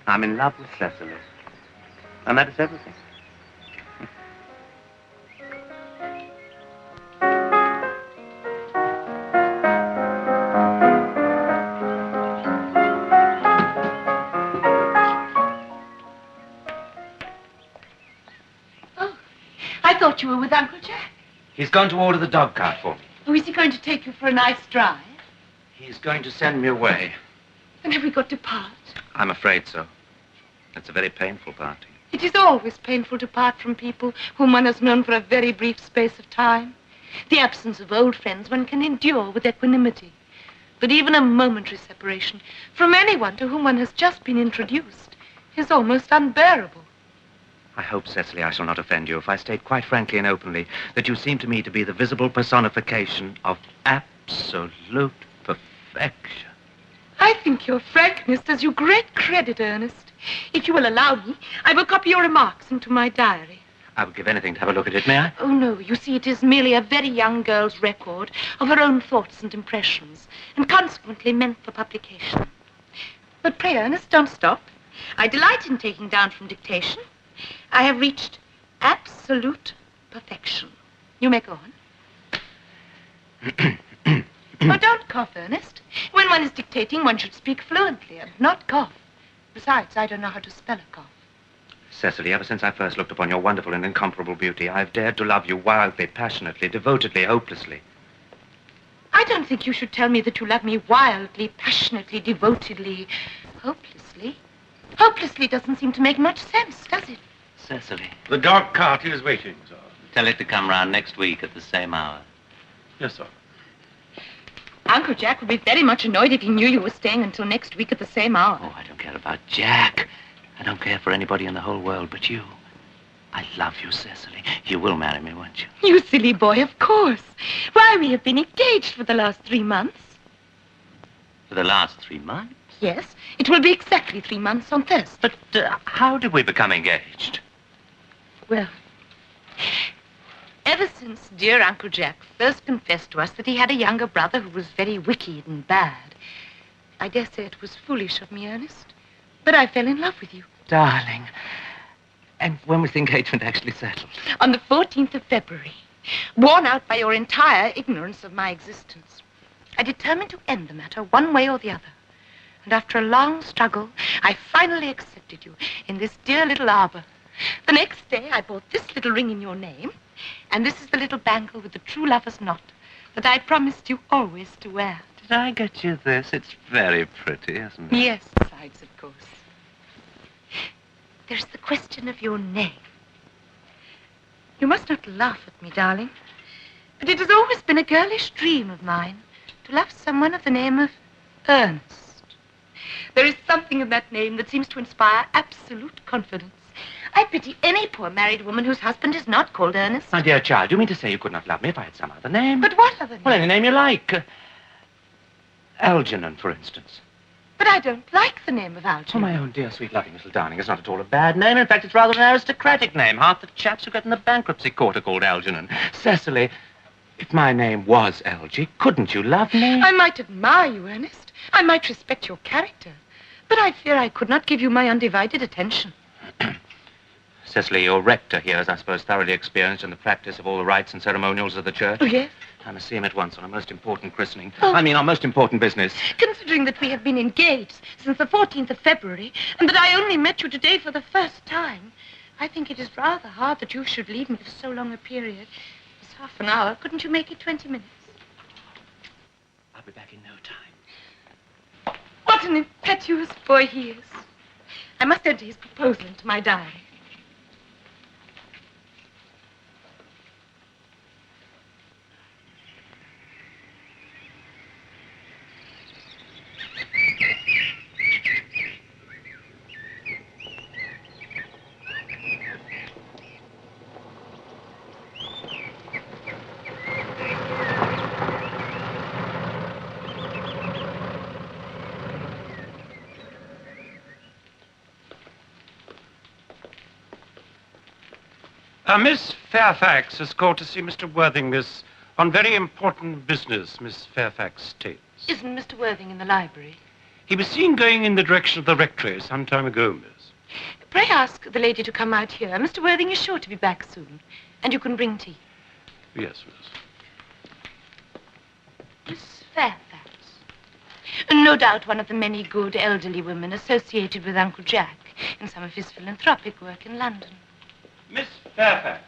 I'm in love with Cecily. And that is everything. Oh, I thought you were with Uncle Jack. He's going to order the dog cart for me. Oh, is he going to take you for a nice drive? He's going to send me away. And have we got to part? I'm afraid so. It's a very painful parting. It is always painful to part from people whom one has known for a very brief space of time. The absence of old friends one can endure with equanimity. But even a momentary separation from anyone to whom one has just been introduced is almost unbearable. I hope, Cecily, I shall not offend you if I state quite frankly and openly that you seem to me to be the visible personification of absolute perfection. I think your frankness does you great credit, Ernest. If you will allow me, I will copy your remarks into my diary. I would give anything to have a look at it, may I? Oh, no. You see, it is merely a very young girl's record of her own thoughts and impressions, and consequently meant for publication. But pray, Ernest, don't stop. I delight in taking down from dictation. I have reached absolute perfection. You may go on. Oh, don't cough, Ernest. When one is dictating, one should speak fluently and not cough. Besides, I don't know how to spell a cough. Cecily, ever since I first looked upon your wonderful and incomparable beauty, I've dared to love you wildly, passionately, devotedly, hopelessly. I don't think you should tell me that you love me wildly, passionately, devotedly, hopelessly. Hopelessly doesn't seem to make much sense, does it? Cecily. The dog cart is waiting, sir. Tell it to come round next week at the same hour. Yes, sir. Uncle Jack would be very much annoyed if he knew you were staying until next week at the same hour. Oh, I don't care about Jack. I don't care for anybody in the whole world but you. I love you, Cecily. You will marry me, won't you? You silly boy, of course. Why, we have been engaged for the last 3 months. For the last 3 months? Yes, it will be exactly 3 months on Thursday. But how did we become engaged? Well, ever since dear Uncle Jack first confessed to us that he had a younger brother who was very wicked and bad, I dare say it was foolish of me, Ernest, but I fell in love with you. Darling. And when was the engagement actually settled? On the 14th of February, worn out by your entire ignorance of my existence, I determined to end the matter one way or the other. And after a long struggle, I finally accepted you in this dear little arbor. The next day, I bought this little ring in your name, and this is the little bangle with the true lover's knot that I promised you always to wear. Did I get you this? It's very pretty, isn't it? Yes, besides, of course. There's the question of your name. You must not laugh at me, darling, but it has always been a girlish dream of mine to love someone of the name of Ernest. There is something in that name that seems to inspire absolute confidence. I pity any poor married woman whose husband is not called Ernest. My dear child, do you mean to say you could not love me if I had some other name? But what other name? Well, any name you like. Algernon, for instance. But I don't like the name of Algernon. Oh, my own dear, sweet, loving little darling. It's not at all a bad name. In fact, it's rather an aristocratic name. Half the chaps who get in the bankruptcy court are called Algernon. Cecily, if my name was Algy, couldn't you love me? I might admire you, Ernest. I might respect your character. But I fear I could not give you my undivided attention. Cecily, your rector here is, I suppose, thoroughly experienced in the practice of all the rites and ceremonials of the church. Oh, yes? I must see him at once on a most important christening. I mean, on most important business. Considering that we have been engaged since the 14th of February, and that I only met you today for the first time, I think it is rather hard that you should leave me for so long a period. It's half an hour. Couldn't you make it 20 minutes? I'll be back in no time. What an impetuous boy he is. I must enter his proposal into my diary. Miss Fairfax has called to see Mr. Worthing, miss, on very important business, Miss Fairfax states. Isn't Mr. Worthing in the library? He was seen going in the direction of the rectory some time ago, miss. Pray ask the lady to come out here. Mr. Worthing is sure to be back soon. And you can bring tea. Yes, miss. Miss Fairfax. No doubt one of the many good elderly women associated with Uncle Jack in some of his philanthropic work in London. Miss Fairfax.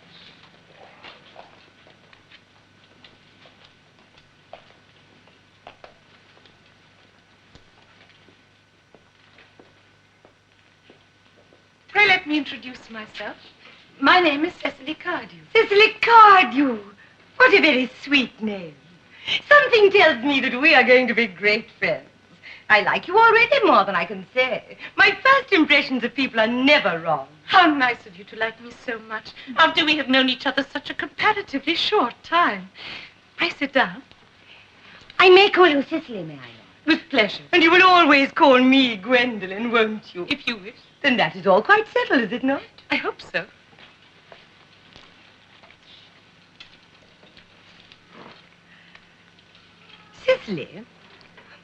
Pray let me introduce myself. My name is Cecily Cardew. Cecily Cardew. What a very sweet name. Something tells me that we are going to be great friends. I like you already more than I can say. My first impressions of people are never wrong. How nice of you to like me so much after we have known each other such a comparatively short time. Pray sit down. I may call you Cecily, may I not? With pleasure. And you will always call me Gwendolen, won't you? If you wish. Then that is all quite settled, is it not? I hope so. Cicely,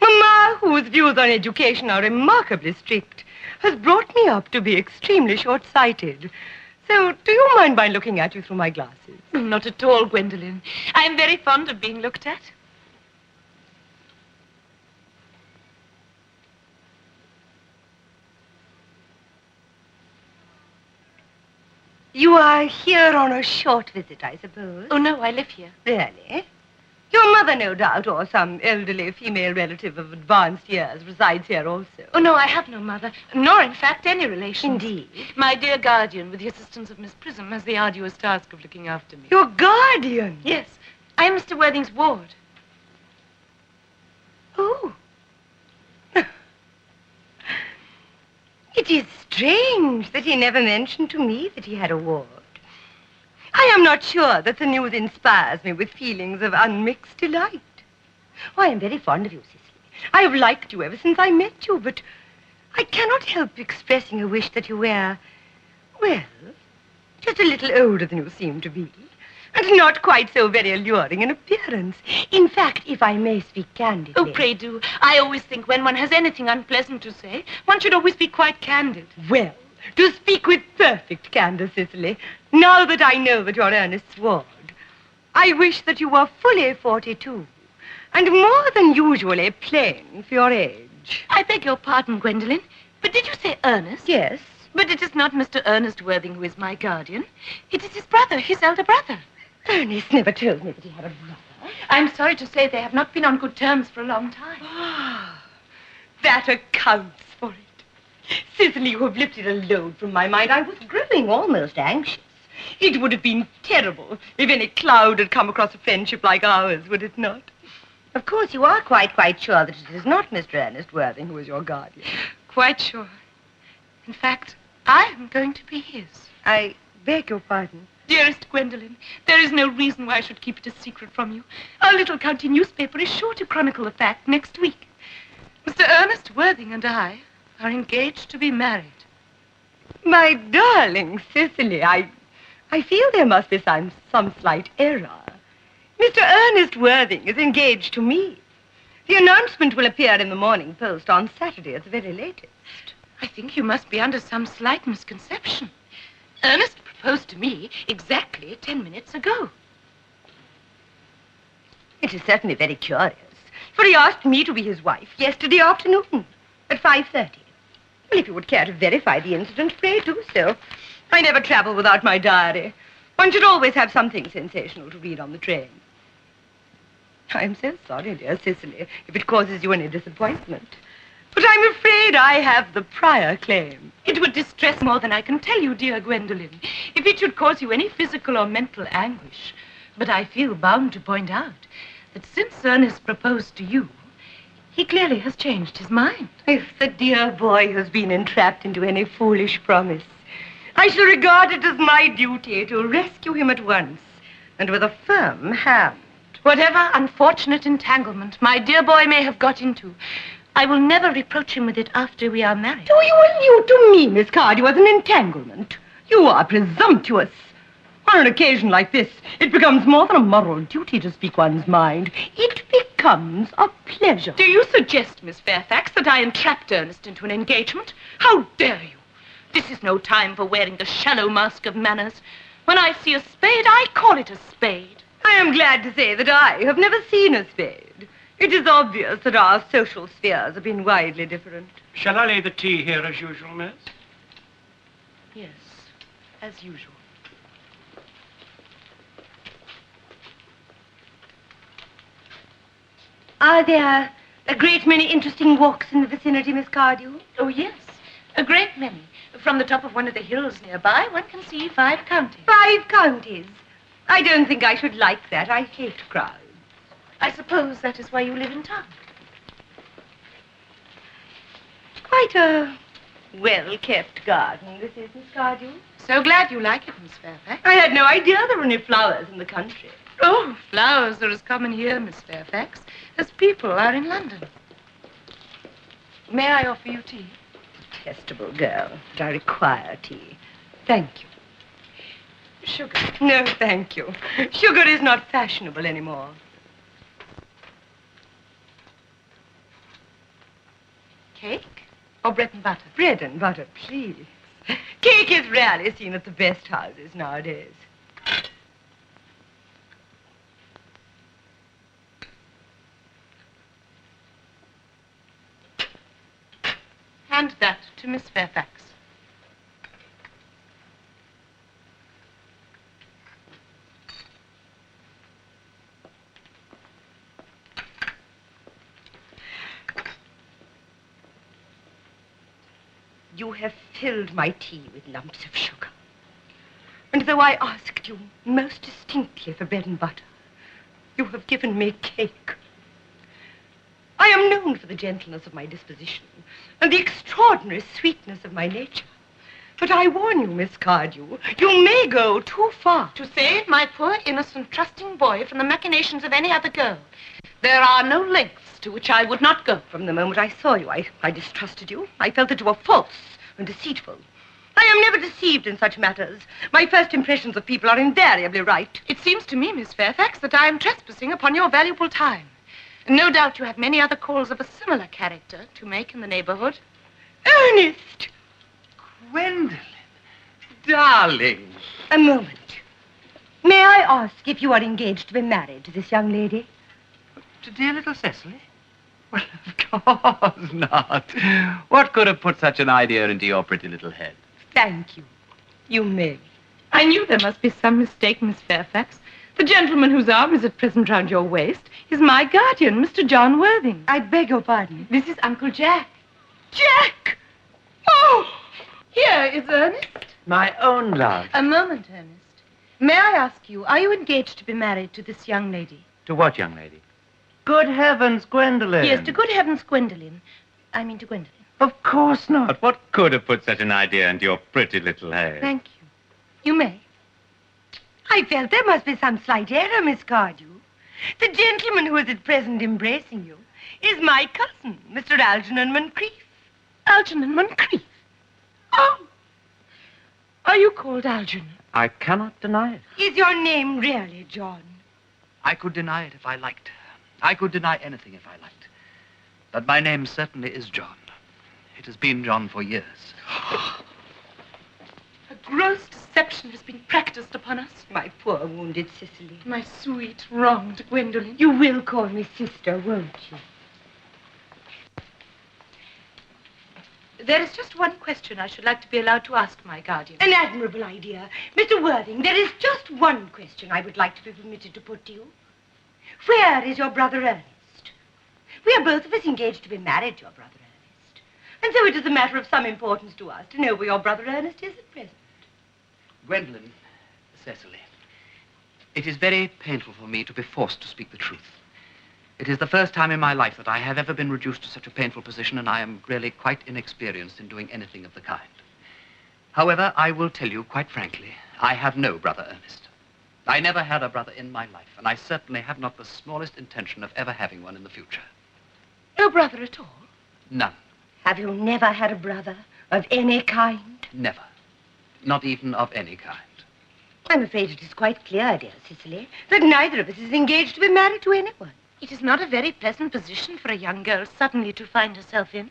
Mamma, whose views on education are remarkably strict, has brought me up to be extremely short-sighted. So, do you mind my looking at you through my glasses? Not at all, Gwendolen. I am very fond of being looked at. You are here on a short visit, I suppose? Oh, no, I live here. Really? Your mother, no doubt, or some elderly female relative of advanced years resides here also. Oh, no, I have no mother, nor, in fact, any relation. Indeed? My dear guardian, with the assistance of Miss Prism, has the arduous task of looking after me. Your guardian? Yes. I am Mr. Worthing's ward. Oh. It is strange that he never mentioned to me that he had a ward. I am not sure that the news inspires me with feelings of unmixed delight. Oh, I am very fond of you, Cicely. I have liked you ever since I met you, but I cannot help expressing a wish that you were, well, just a little older than you seem to be, and not quite so very alluring in appearance. In fact, if I may speak candidly... Oh, pray do. I always think when one has anything unpleasant to say, one should always be quite candid. Well, to speak with perfect candor, Cicely, now that I know that you're Ernest's ward, I wish that you were fully 42, and more than usually plain for your age. I beg your pardon, Gwendolen, but did you say Ernest? Yes. But it is not Mr. Ernest Worthing who is my guardian. It is his brother, his elder brother. Ernest never told me that he had a brother. I'm sorry to say they have not been on good terms for a long time. That accounts for it. Cicely, you have lifted a load from my mind. I was growing almost anxious. It would have been terrible if any cloud had come across a friendship like ours, would it not? Of course, you are quite sure that it is not Mr. Ernest Worthing who is your guardian. Quite sure. In fact, I am going to be his. I beg your pardon. Dearest Gwendolen, there is no reason why I should keep it a secret from you. Our little county newspaper is sure to chronicle the fact next week. Mr. Ernest Worthing and I are engaged to be married. My darling Cicely, I feel there must be some slight error. Mr. Ernest Worthing is engaged to me. The announcement will appear in the Morning Post on Saturday at the very latest. I think you must be under some slight misconception. Ernest proposed to me exactly 10 minutes ago. It is certainly very curious, for he asked me to be his wife yesterday afternoon at 5:30. Well, if you would care to verify the incident, pray do so. I never travel without my diary. One should always have something sensational to read on the train. I'm so sorry, dear Cicely, if it causes you any disappointment. But I'm afraid I have the prior claim. It would distress more than I can tell you, dear Gwendolen, if it should cause you any physical or mental anguish. But I feel bound to point out that since Ernest proposed to you, he clearly has changed his mind. If the dear boy has been entrapped into any foolish promise, I shall regard it as my duty to rescue him at once, and with a firm hand. Whatever unfortunate entanglement my dear boy may have got into, I will never reproach him with it after we are married. Do you allude to me, Miss Cardew, as an entanglement? You are presumptuous. On an occasion like this, it becomes more than a moral duty to speak one's mind. It becomes a pleasure. Do you suggest, Miss Fairfax, that I entrapped Ernest into an engagement? How dare you? This is no time for wearing the shallow mask of manners. When I see a spade, I call it a spade. I am glad to say that I have never seen a spade. It is obvious that our social spheres have been widely different. Shall I lay the tea here as usual, miss? Yes, as usual. Are there a great many interesting walks in the vicinity, Miss Cardew? Oh, yes, a great many. From the top of one of the hills nearby, one can see 5 counties. 5 counties? I don't think I should like that. I hate crowds. I suppose that is why you live in town. Quite a well-kept garden, this is, Miss Cardew. So glad you like it, Miss Fairfax. I had no idea there were any flowers in the country. Oh, flowers are as common here, Miss Fairfax, as people are in London. May I offer you tea? Detestable girl, but I require tea. Thank you. Sugar. No, thank you. Sugar is not fashionable anymore. Cake or bread and butter? Bread and butter, please. Cake is rarely seen at the best houses nowadays. Hand that to Miss Fairfax. You have filled my tea with lumps of sugar. And though I asked you most distinctly for bread and butter, you have given me cake. I am known for the gentleness of my disposition and the extraordinary sweetness of my nature. But I warn you, Miss Cardew, you may go too far. To save my poor, innocent, trusting boy from the machinations of any other girl, there are no lengths to which I would not go. From the moment I saw you, I distrusted you. I felt that you were false and deceitful. I am never deceived in such matters. My first impressions of people are invariably right. It seems to me, Miss Fairfax, that I am trespassing upon your valuable time. No doubt you have many other calls of a similar character to make in the neighborhood. Ernest! Gwendolen, darling. A moment. May I ask if you are engaged to be married to this young lady? To dear little Cecily? Well, of course not. What could have put such an idea into your pretty little head? Thank you. You may. I knew there must be some mistake, Miss Fairfax. The gentleman whose arm is at present round your waist is my guardian, Mr. John Worthing. I beg your pardon. This is Uncle Jack. Jack! Oh! Here is Ernest. My own love. A moment, Ernest. May I ask you, are you engaged to be married to this young lady? To what young lady? Good heavens, Gwendolen. Yes, to good heavens, Gwendolen. I mean to Gwendolen. Of course not. What could have put such an idea into your pretty little head? Thank you. You may. I felt there must be some slight error, Miss Cardew. The gentleman who is at present embracing you is my cousin, Mr. Algernon Moncrief. Algernon Moncrief? Oh! Are you called Algernon? I cannot deny it. Is your name really John? I could deny it if I liked. I could deny anything if I liked. But my name certainly is John. It has been John for years. A gross deception has been practiced upon us. My poor wounded Cecily. My sweet, wronged Gwendolen. You will call me sister, won't you? There is just one question I should like to be allowed to ask my guardian. An admirable idea. Mr. Worthing, there is just one question I would like to be permitted to put to you. Where is your brother Ernest? We are both of us engaged to be married to your brother Ernest. And so it is a matter of some importance to us to know where your brother Ernest is at present. Gwendolen, Cecily, it is very painful for me to be forced to speak the truth. It is the first time in my life that I have ever been reduced to such a painful position, and I am really quite inexperienced in doing anything of the kind. However, I will tell you quite frankly, I have no brother Ernest. I never had a brother in my life, and I certainly have not the smallest intention of ever having one in the future. No brother at all? None. Have you never had a brother of any kind? Never. Not even of any kind. I'm afraid it is quite clear, dear Cecily, that neither of us is engaged to be married to anyone. It is not a very pleasant position for a young girl suddenly to find herself in,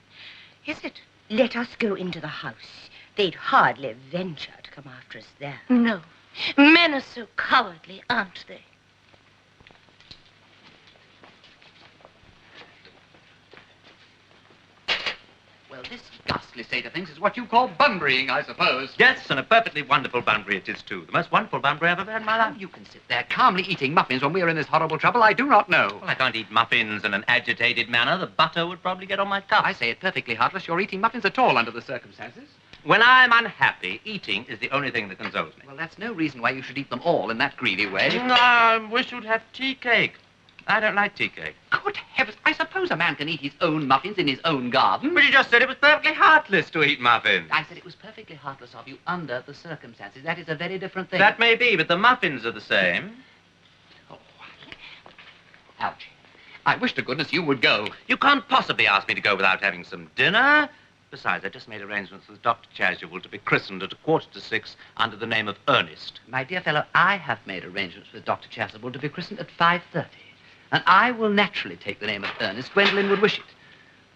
is it? Let us go into the house. They'd hardly venture to come after us there. No. Men are so cowardly, aren't they? Well, this ghastly state of things is what you call bunburying, I suppose. Yes, and a perfectly wonderful bunbury it is, too. The most wonderful bunbury I've ever had in my How life. you can sit there calmly eating muffins when we are in this horrible trouble, I do not know. Well, I can't eat muffins in an agitated manner. The butter would probably get on my tongue. I say it perfectly heartless. You're eating muffins at all under the circumstances. When I'm unhappy, eating is the only thing that consoles me. Well, that's no reason why you should eat them all in that greedy way. I wish you'd have tea cake. I don't like tea cake. Good heavens, I suppose a man can eat his own muffins in his own garden. But you just said it was perfectly heartless to eat muffins. I said it was perfectly heartless of you under the circumstances. That is a very different thing. That may be, but the muffins are the same. Oh, Algy. I wish to goodness you would go. You can't possibly ask me to go without having some dinner. Besides, I just made arrangements with Dr. Chasuble to be christened at 5:45 under the name of Ernest. My dear fellow, I have made arrangements with Dr. Chasuble to be christened at 5:30. And I will naturally take the name of Ernest. Gwendolen would wish it.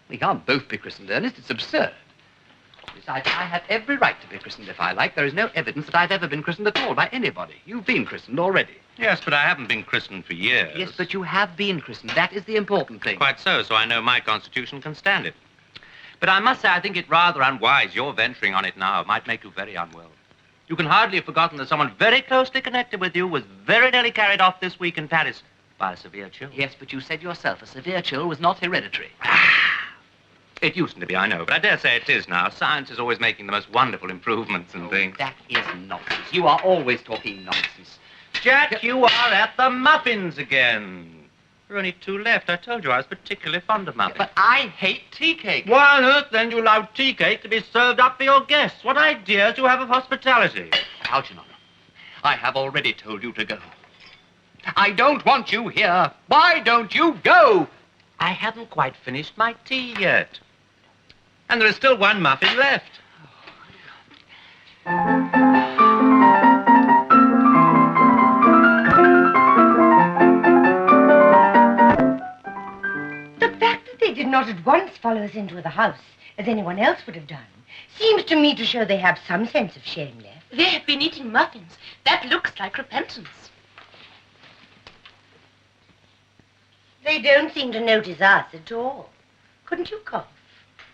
We can't both be christened Ernest. It's absurd. Besides, I have every right to be christened if I like. There is no evidence that I've ever been christened at all by anybody. You've been christened already. Yes, but I haven't been christened for years. Yes, but you have been christened. That is the important thing. Quite so I know my constitution can stand it. But I must say, I think it rather unwise. You're venturing on it now. It might make you very unwell. You can hardly have forgotten that someone very closely connected with you was very nearly carried off this week in Paris by a severe chill. Yes, but you said yourself a severe chill was not hereditary. It used to be, I know, but I dare say it is now. Science is always making the most wonderful improvements and things. That is nonsense. You are always talking nonsense. Jack, you are at the muffins again. There are only 2 left. I told you I was particularly fond of muffins. But I hate tea cake. Why on earth, then, do you allow tea cake to be served up for your guests? What ideas do you have of hospitality? Algernon, I have already told you to go. I don't want you here. Why don't you go? I haven't quite finished my tea yet. And there is still 1 muffin left. The fact that they did not at once follow us into the house, as anyone else would have done, seems to me to show they have some sense of shame left. They have been eating muffins. That looks like repentance. They don't seem to notice us at all. Couldn't you cough?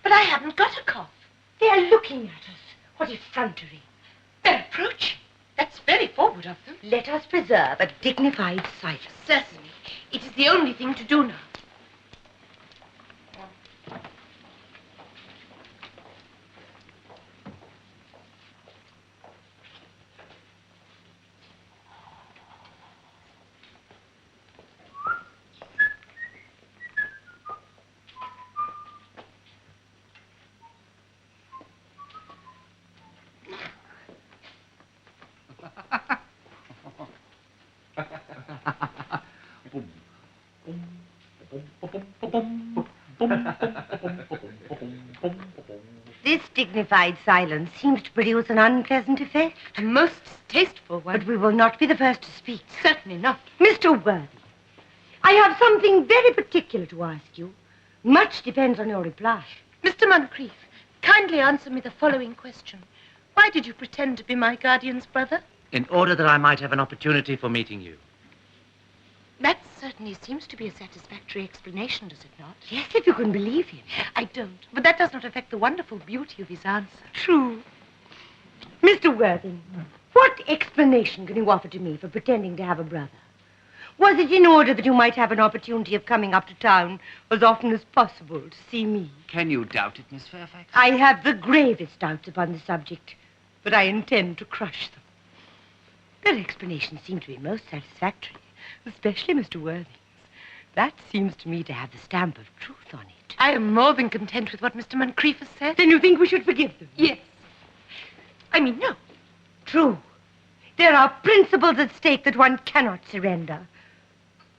But I haven't got a cough. They are looking at us. What effrontery. They're approaching. That's very forward of them. Let us preserve a dignified silence. Certainly. It is the only thing to do now. This dignified silence seems to produce an unpleasant effect. A most distasteful one. But we will not be the first to speak. Certainly not. Mr. Worthing, I have something very particular to ask you. Much depends on your reply. Mr. Moncrief, kindly answer me the following question. Why did you pretend to be my guardian's brother? In order that I might have an opportunity for meeting you. That certainly seems to be a satisfactory explanation, does it not? Yes, if you can believe him. I don't. But that does not affect the wonderful beauty of his answer. True. Mr. Worthing, what explanation can you offer to me for pretending to have a brother? Was it in order that you might have an opportunity of coming up to town as often as possible to see me? Can you doubt it, Miss Fairfax? I have the gravest doubts upon the subject, but I intend to crush them. That explanation seemed to be most satisfactory, especially Mr. Worthing's. That seems to me to have the stamp of truth on it. I am more than content with what Mr. Moncrief has said. Then you think we should forgive them? Yes. I mean, no. True. There are principles at stake that one cannot surrender.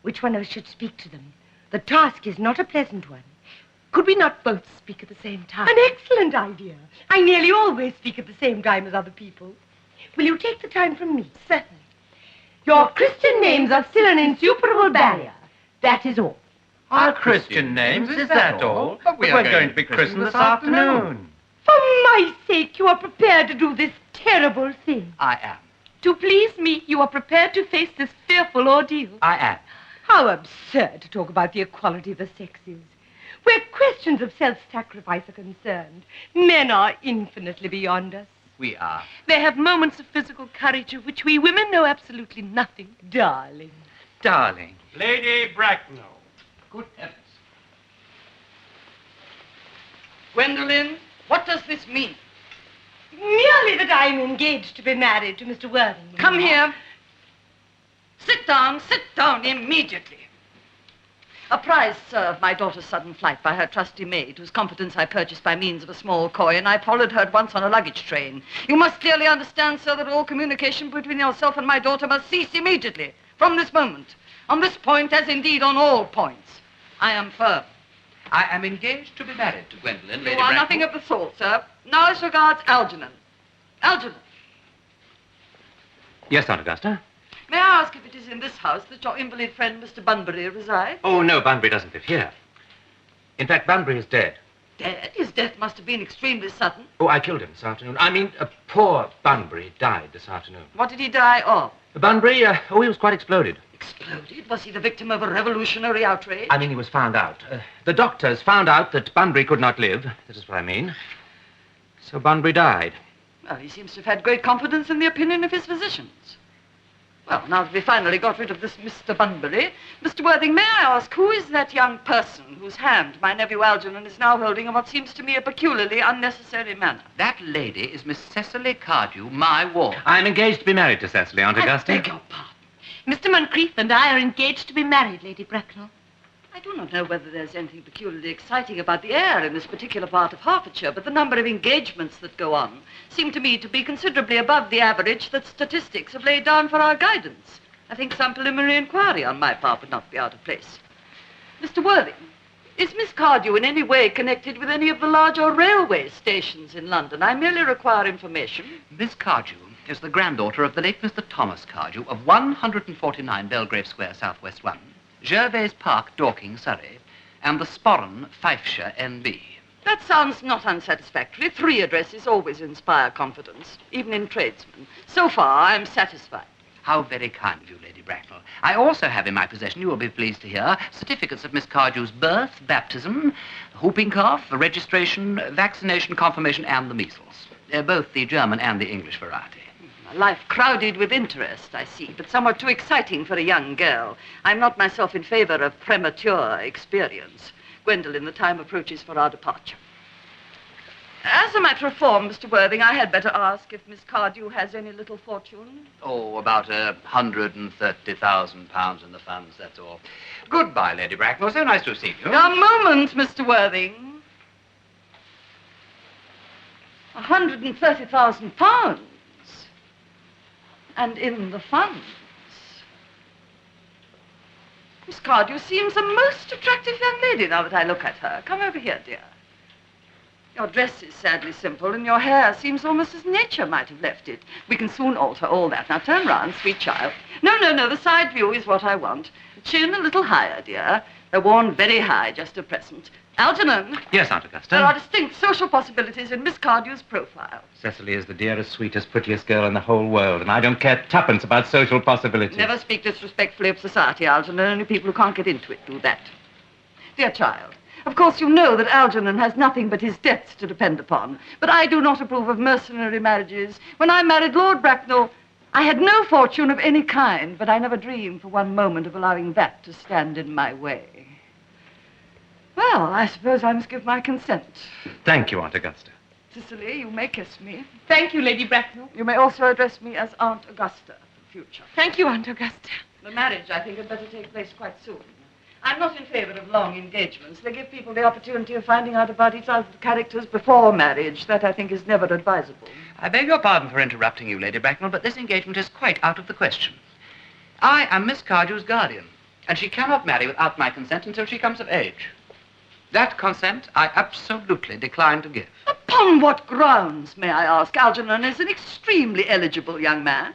Which one of us should speak to them? The task is not a pleasant one. Could we not both speak at the same time? An excellent idea. I nearly always speak at the same time as other people. Will you take the time from me? Certainly. Your Christian names are still an insuperable barrier. That is all. Our Christian names, is that all? But we're going to be christened this afternoon. For my sake, you are prepared to do this terrible thing. I am. To please me, you are prepared to face this fearful ordeal. I am. How absurd to talk about the equality of the sexes. Where questions of self-sacrifice are concerned, men are infinitely beyond us. We are. They have moments of physical courage of which we women know absolutely nothing. Darling. Darling. Lady Bracknell. Good heavens. Gwendolen, what does this mean? Merely that I am engaged to be married to Mr. Worthing. Come here. Sit down immediately. A prize, sir, of my daughter's sudden flight by her trusty maid, whose competence I purchased by means of a small coin. I followed her at once on a luggage train. You must clearly understand, sir, that all communication between yourself and my daughter must cease immediately, from this moment. On this point, as indeed on all points. I am firm. I am engaged to be married to Gwendolen, Lady You are Bracknell. nothing of the sort, sir. Now as regards Algernon. Algernon, Yes, Aunt Augusta? may I ask if it is in this house that your invalid friend, Mr. Bunbury, resides? Oh, no, Bunbury doesn't live here. In fact, Bunbury is dead. Dead? His death must have been extremely sudden. Oh, I killed him this afternoon. I mean, poor Bunbury died this afternoon. What did he die of? Bunbury, he was quite exploded. Exploded? Was he the victim of a revolutionary outrage? I mean, he was found out. The doctors found out that Bunbury could not live. That is what I mean. So Bunbury died. Well, he seems to have had great confidence in the opinion of his physicians. Well, now that we finally got rid of this Mr. Bunbury, Mr. Worthing, may I ask, who is that young person whose hand my nephew Algernon is now holding in what seems to me a peculiarly unnecessary manner? That lady is Miss Cecily Cardew, my ward. I'm engaged to be married to Cecily, Aunt Augusta. I beg your pardon. Mr. Moncrief and I are engaged to be married, Lady Bracknell. I do not know whether there's anything peculiarly exciting about the air in this particular part of Hertfordshire, but the number of engagements that go on seem to me to be considerably above the average that statistics have laid down for our guidance. I think some preliminary inquiry on my part would not be out of place. Mr. Worthing, is Miss Cardew in any way connected with any of the larger railway stations in London? I merely require information. Miss Cardew is the granddaughter of the late Mr. Thomas Cardew of 149 Belgrave Square, Southwest 1. Gervais Park, Dorking, Surrey, and the Sporran, Fifeshire, NB. That sounds not unsatisfactory. 3 addresses always inspire confidence, even in tradesmen. So far, I'm satisfied. How very kind of you, Lady Bracknell. I also have in my possession, you will be pleased to hear, certificates of Miss Cardew's birth, baptism, whooping cough, registration, vaccination, confirmation, and the measles. Both the German and the English variety. A life crowded with interest, I see, but somewhat too exciting for a young girl. I'm not myself in favor of premature experience. Gwendolen, the time approaches for our departure. As a matter of form, Mr. Worthing, I had better ask if Miss Cardew has any little fortune. Oh, about £130,000 in the funds, that's all. Goodbye, Lady Bracknell. So nice to see you. A moment, Mr. Worthing. £130,000. And in the funds. Miss Cardew seems a most attractive young lady now that I look at her. Come over here, dear. Your dress is sadly simple, and your hair seems almost as nature might have left it. We can soon alter all that. Now turn round, sweet child. No, the side view is what I want. Chin a little higher, dear. They're worn very high just at present. Algernon. Yes, Aunt Augusta. There are distinct social possibilities in Miss Cardew's profile. Cecily is the dearest, sweetest, prettiest girl in the whole world, and I don't care tuppence about social possibilities. Never speak disrespectfully of society, Algernon. Only people who can't get into it do that. Dear child, of course you know that Algernon has nothing but his debts to depend upon. But I do not approve of mercenary marriages. When I married Lord Bracknell, I had no fortune of any kind, but I never dreamed for one moment of allowing that to stand in my way. Well, I suppose I must give my consent. Thank you, Aunt Augusta. Cecily, you may kiss me. Thank you, Lady Bracknell. You may also address me as Aunt Augusta for the future. Thank you, Aunt Augusta. The marriage, I think, had better take place quite soon. I'm not in favor of long engagements. They give people the opportunity of finding out about each other's characters before marriage. That, I think, is never advisable. I beg your pardon for interrupting you, Lady Bracknell, but this engagement is quite out of the question. I am Miss Cardew's guardian, and she cannot marry without my consent until she comes of age. That consent I absolutely decline to give. Upon what grounds, may I ask? Algernon is an extremely eligible young man.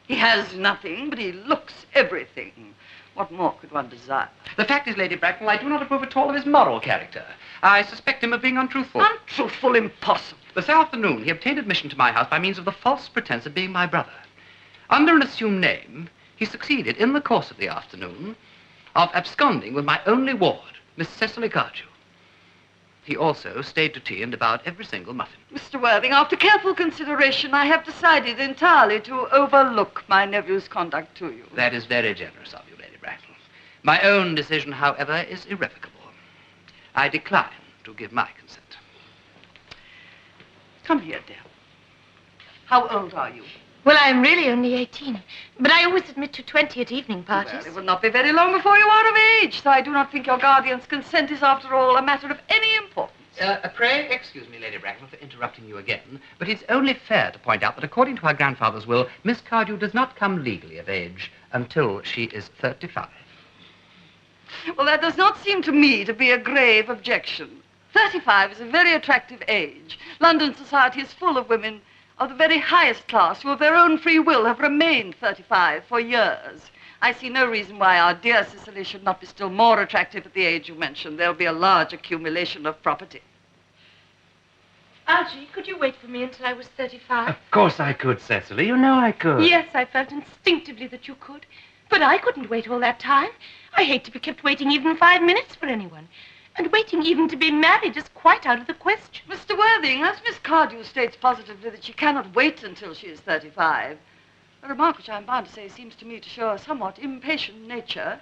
He has nothing, but he looks everything. What more could one desire? The fact is, Lady Bracknell, I do not approve at all of his moral character. I suspect him of being untruthful. Untruthful? Impossible. This afternoon, he obtained admission to my house by means of the false pretense of being my brother. Under an assumed name, he succeeded, in the course of the afternoon, of absconding with my only ward, Miss Cecily Cardew. He also stayed to tea and devoured every single muffin. Mr. Worthing, after careful consideration, I have decided entirely to overlook my nephew's conduct to you. That is very generous of you, Lady Bracknell. My own decision, however, is irrevocable. I decline to give my consent. Come here, dear. How old are you? Well, I'm really only 18, but I always admit to 20 at evening parties. Well, it will not be very long before you are of age, so I do not think your guardian's consent is, after all, a matter of any importance. Pray excuse me, Lady Bracknell, for interrupting you again, but it's only fair to point out that according to her grandfather's will, Miss Cardew does not come legally of age until she is 35. Well, that does not seem to me to be a grave objection. 35 is a very attractive age. London society is full of women of the very highest class who of their own free will have remained 35 for years. I see no reason why our dear Cicely should not be still more attractive at the age you mentioned. There'll be a large accumulation of property. Algy, could you wait for me until I was 35? Of course I could, Cecily. You know I could. Yes, I felt instinctively that you could. But I couldn't wait all that time. I hate to be kept waiting even 5 minutes for anyone. And waiting even to be married is quite out of the question. Mr. Worthing, as Miss Cardew states positively that she cannot wait until she is 35, a remark which I'm bound to say seems to me to show a somewhat impatient nature,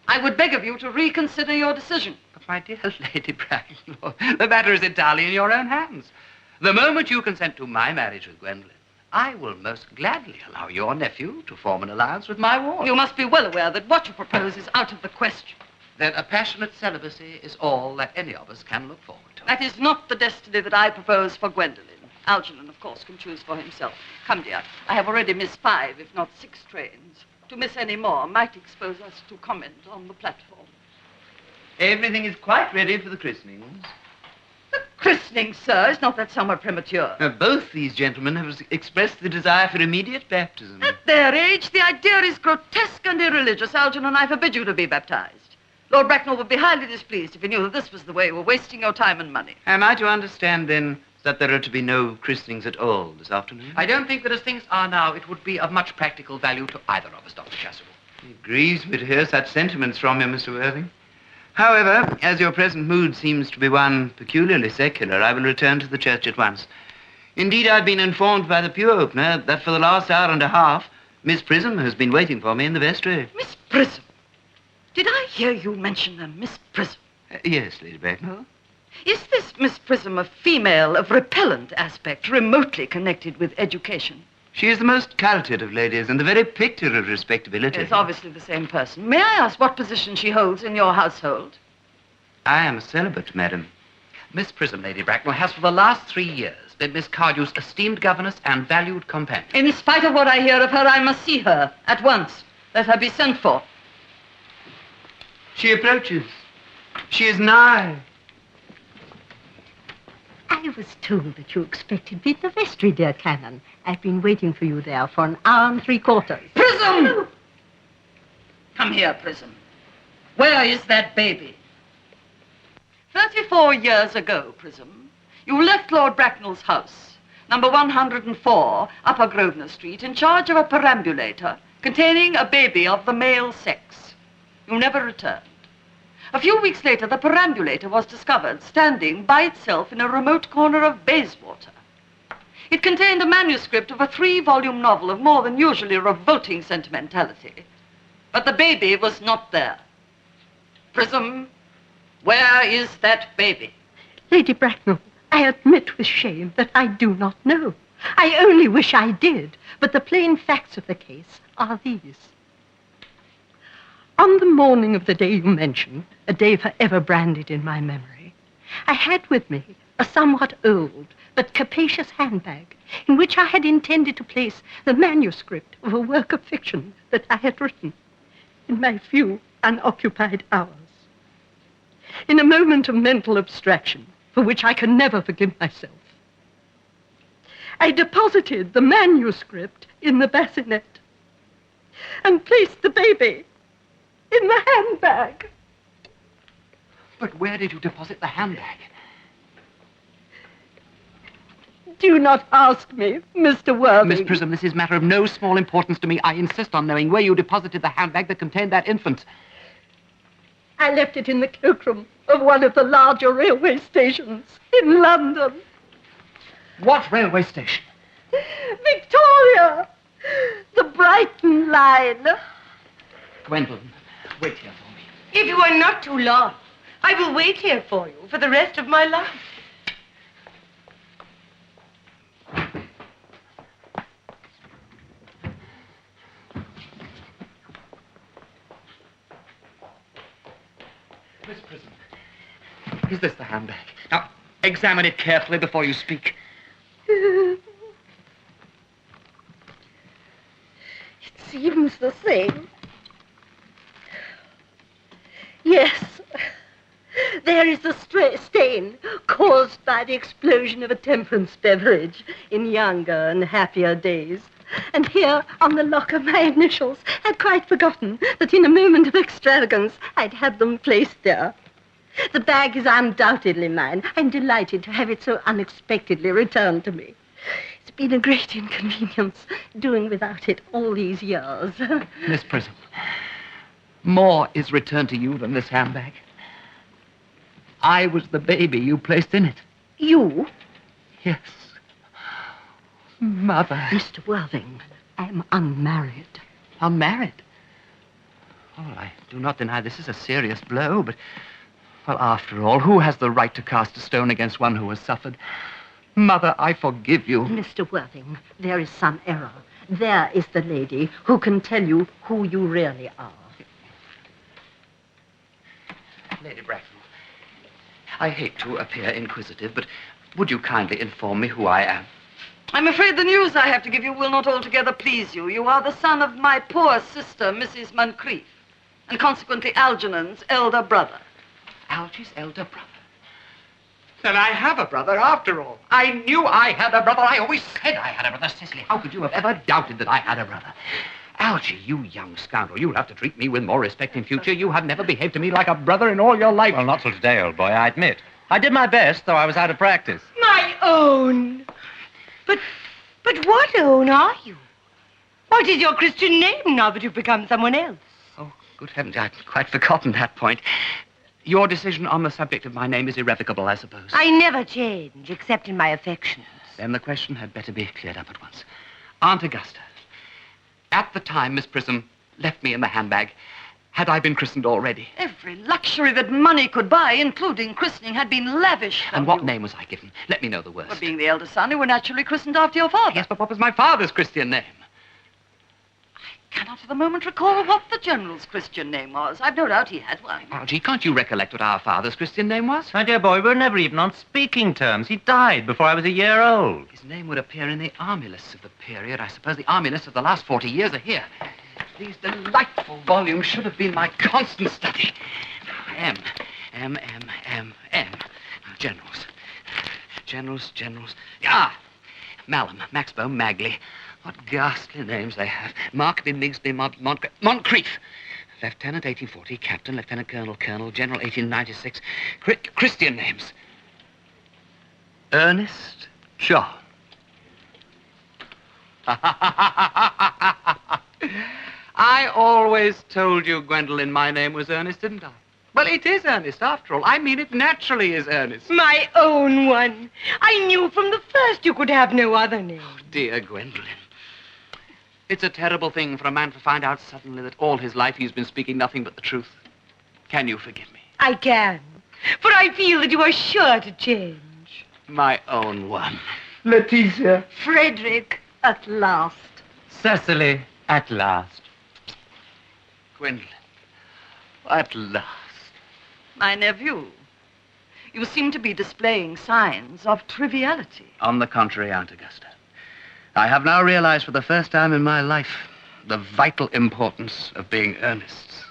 I would beg of you to reconsider your decision. But, my dear Lady Bracknell, the matter is entirely in your own hands. The moment you consent to my marriage with Gwendolen, I will most gladly allow your nephew to form an alliance with my ward. You must be well aware that what you propose is out of the question. Then a passionate celibacy is all that any of us can look forward to. That is not the destiny that I propose for Gwendolen. Algernon, of course, can choose for himself. Come, dear, I have already missed 5, if not 6 trains. To miss any more might expose us to comment on the platform. Everything is quite ready for the christenings. The christening, sir, is not that somewhat premature? Both these gentlemen have expressed the desire for immediate baptism. At their age, the idea is grotesque and irreligious. Algernon, I forbid you to be baptized. Lord Bracknell would be highly displeased if he knew that this was the way you were wasting your time and money. Am I to understand, then, that there are to be no christenings at all this afternoon? I don't think that as things are now, it would be of much practical value to either of us, Dr. Chasuble. It grieves me to hear such sentiments from you, Mr. Worthing. However, as your present mood seems to be one peculiarly secular, I will return to the church at once. Indeed, I've been informed by the pew opener that for the last hour and a half, Miss Prism has been waiting for me in the vestry. Miss Prism? Did I hear you mention a Miss Prism? Yes, Lady Bracknell. Is this Miss Prism a female of repellent aspect, remotely connected with education? She is the most cultured of ladies and the very picture of respectability. It's obviously the same person. May I ask what position she holds in your household? I am a celibate, madam. Miss Prism, Lady Bracknell, has for the last 3 years been Miss Cardew's esteemed governess and valued companion. In spite of what I hear of her, I must see her at once. Let her be sent for. She approaches. She is nigh. I was told that you expected me in the vestry, dear Canon. I've been waiting for you there for 1 hour and 3/4. Prism! Come here, Prism. Where is that baby? 34 years ago, Prism, you left Lord Bracknell's house, number 104, Upper Grosvenor Street, in charge of a perambulator containing a baby of the male sex. You never returned. A few weeks later, the perambulator was discovered standing by itself in a remote corner of Bayswater. It contained a manuscript of a 3-volume novel of more than usually revolting sentimentality. But the baby was not there. Prism, where is that baby? Lady Bracknell, I admit with shame that I do not know. I only wish I did, but the plain facts of the case are these. On the morning of the day you mention, a day forever branded in my memory, I had with me a somewhat old but capacious handbag in which I had intended to place the manuscript of a work of fiction that I had written in my few unoccupied hours. In a moment of mental abstraction, for which I can never forgive myself, I deposited the manuscript in the bassinet and placed the baby in the handbag. But where did you deposit the handbag? Do not ask me, Mr. Worthing. Miss Prism, this is matter of no small importance to me. I insist on knowing where you deposited the handbag that contained that infant. I left it in the cloakroom of one of the larger railway stations in London. What railway station? Victoria! The Brighton line. Gwendolen, wait here for me. If you are not too long, I will wait here for you for the rest of my life. Miss Prism, is this the handbag? Now, examine it carefully before you speak. It seems the same. Yes. There is a stain caused by the explosion of a temperance beverage in younger and happier days. And here on the lock of my initials, I'd quite forgotten that in a moment of extravagance, I'd had them placed there. The bag is undoubtedly mine. I'm delighted to have it so unexpectedly returned to me. It's been a great inconvenience doing without it all these years. Miss Prism, more is returned to you than this handbag. I was the baby you placed in it. You? Yes. Mother. Mr. Worthing, I'm unmarried. Unmarried? Oh, I do not deny this is a serious blow, but... Well, after all, who has the right to cast a stone against one who has suffered? Mother, I forgive you. Mr. Worthing, there is some error. There is the lady who can tell you who you really are. Lady Bracknell, I hate to appear inquisitive, but would you kindly inform me who I am? I'm afraid the news I have to give you will not altogether please you. You are the son of my poor sister, Mrs. Moncrief, and consequently Algernon's elder brother. Algy's elder brother? Then I have a brother after all. I knew I had a brother. I always said I had a brother. Cecily, how could you have ever doubted that I had a brother? Algy, you young scoundrel, you'll have to treat me with more respect in future. You have never behaved to me like a brother in all your life. Well, not till today, old boy, I admit. I did my best, though I was out of practice. My own! But what own are you? What is your Christian name now that you've become someone else? Oh, good heavens, I'd quite forgotten that point. Your decision on the subject of my name is irrevocable, I suppose. I never change, except in my affections. Then the question had better be cleared up at once. Aunt Augusta, at the time Miss Prism left me in the handbag, had I been christened already? Every luxury that money could buy, including christening, had been lavished on And what you. name was I given? Let me know the worst. For being the elder son, you were naturally christened after your father. Yes, but what was my father's Christian name? I cannot for the moment recall what the General's Christian name was. I've no doubt he had one. Algy, can't you recollect what our father's Christian name was? My dear boy, we were never even on speaking terms. He died before I was a year old. His name would appear in the army lists of the period. I suppose the army lists of the last 40 years are here. These delightful volumes should have been my constant study. M. Now, generals. Ah! Malum, Maxbow, Magley. What ghastly names they have. Markby, Migsby, Moncrief. Lieutenant, 1840. Captain, Lieutenant Colonel, General, 1896. Christian names. Ernest John. I always told you, Gwendolen, my name was Ernest, didn't I? Well, it is Ernest, after all. I mean, it naturally is Ernest. My own one. I knew from the first you could have no other name. Oh, dear Gwendolen. It's a terrible thing for a man to find out suddenly that all his life he's been speaking nothing but the truth. Can you forgive me? I can, for I feel that you are sure to change. My own one. Letitia. Frederick, at last. Cecily, at last. Gwendolen, at last. My nephew, you seem to be displaying signs of triviality. On the contrary, Aunt Augusta. I have now realized for the first time in my life the vital importance of being earnests.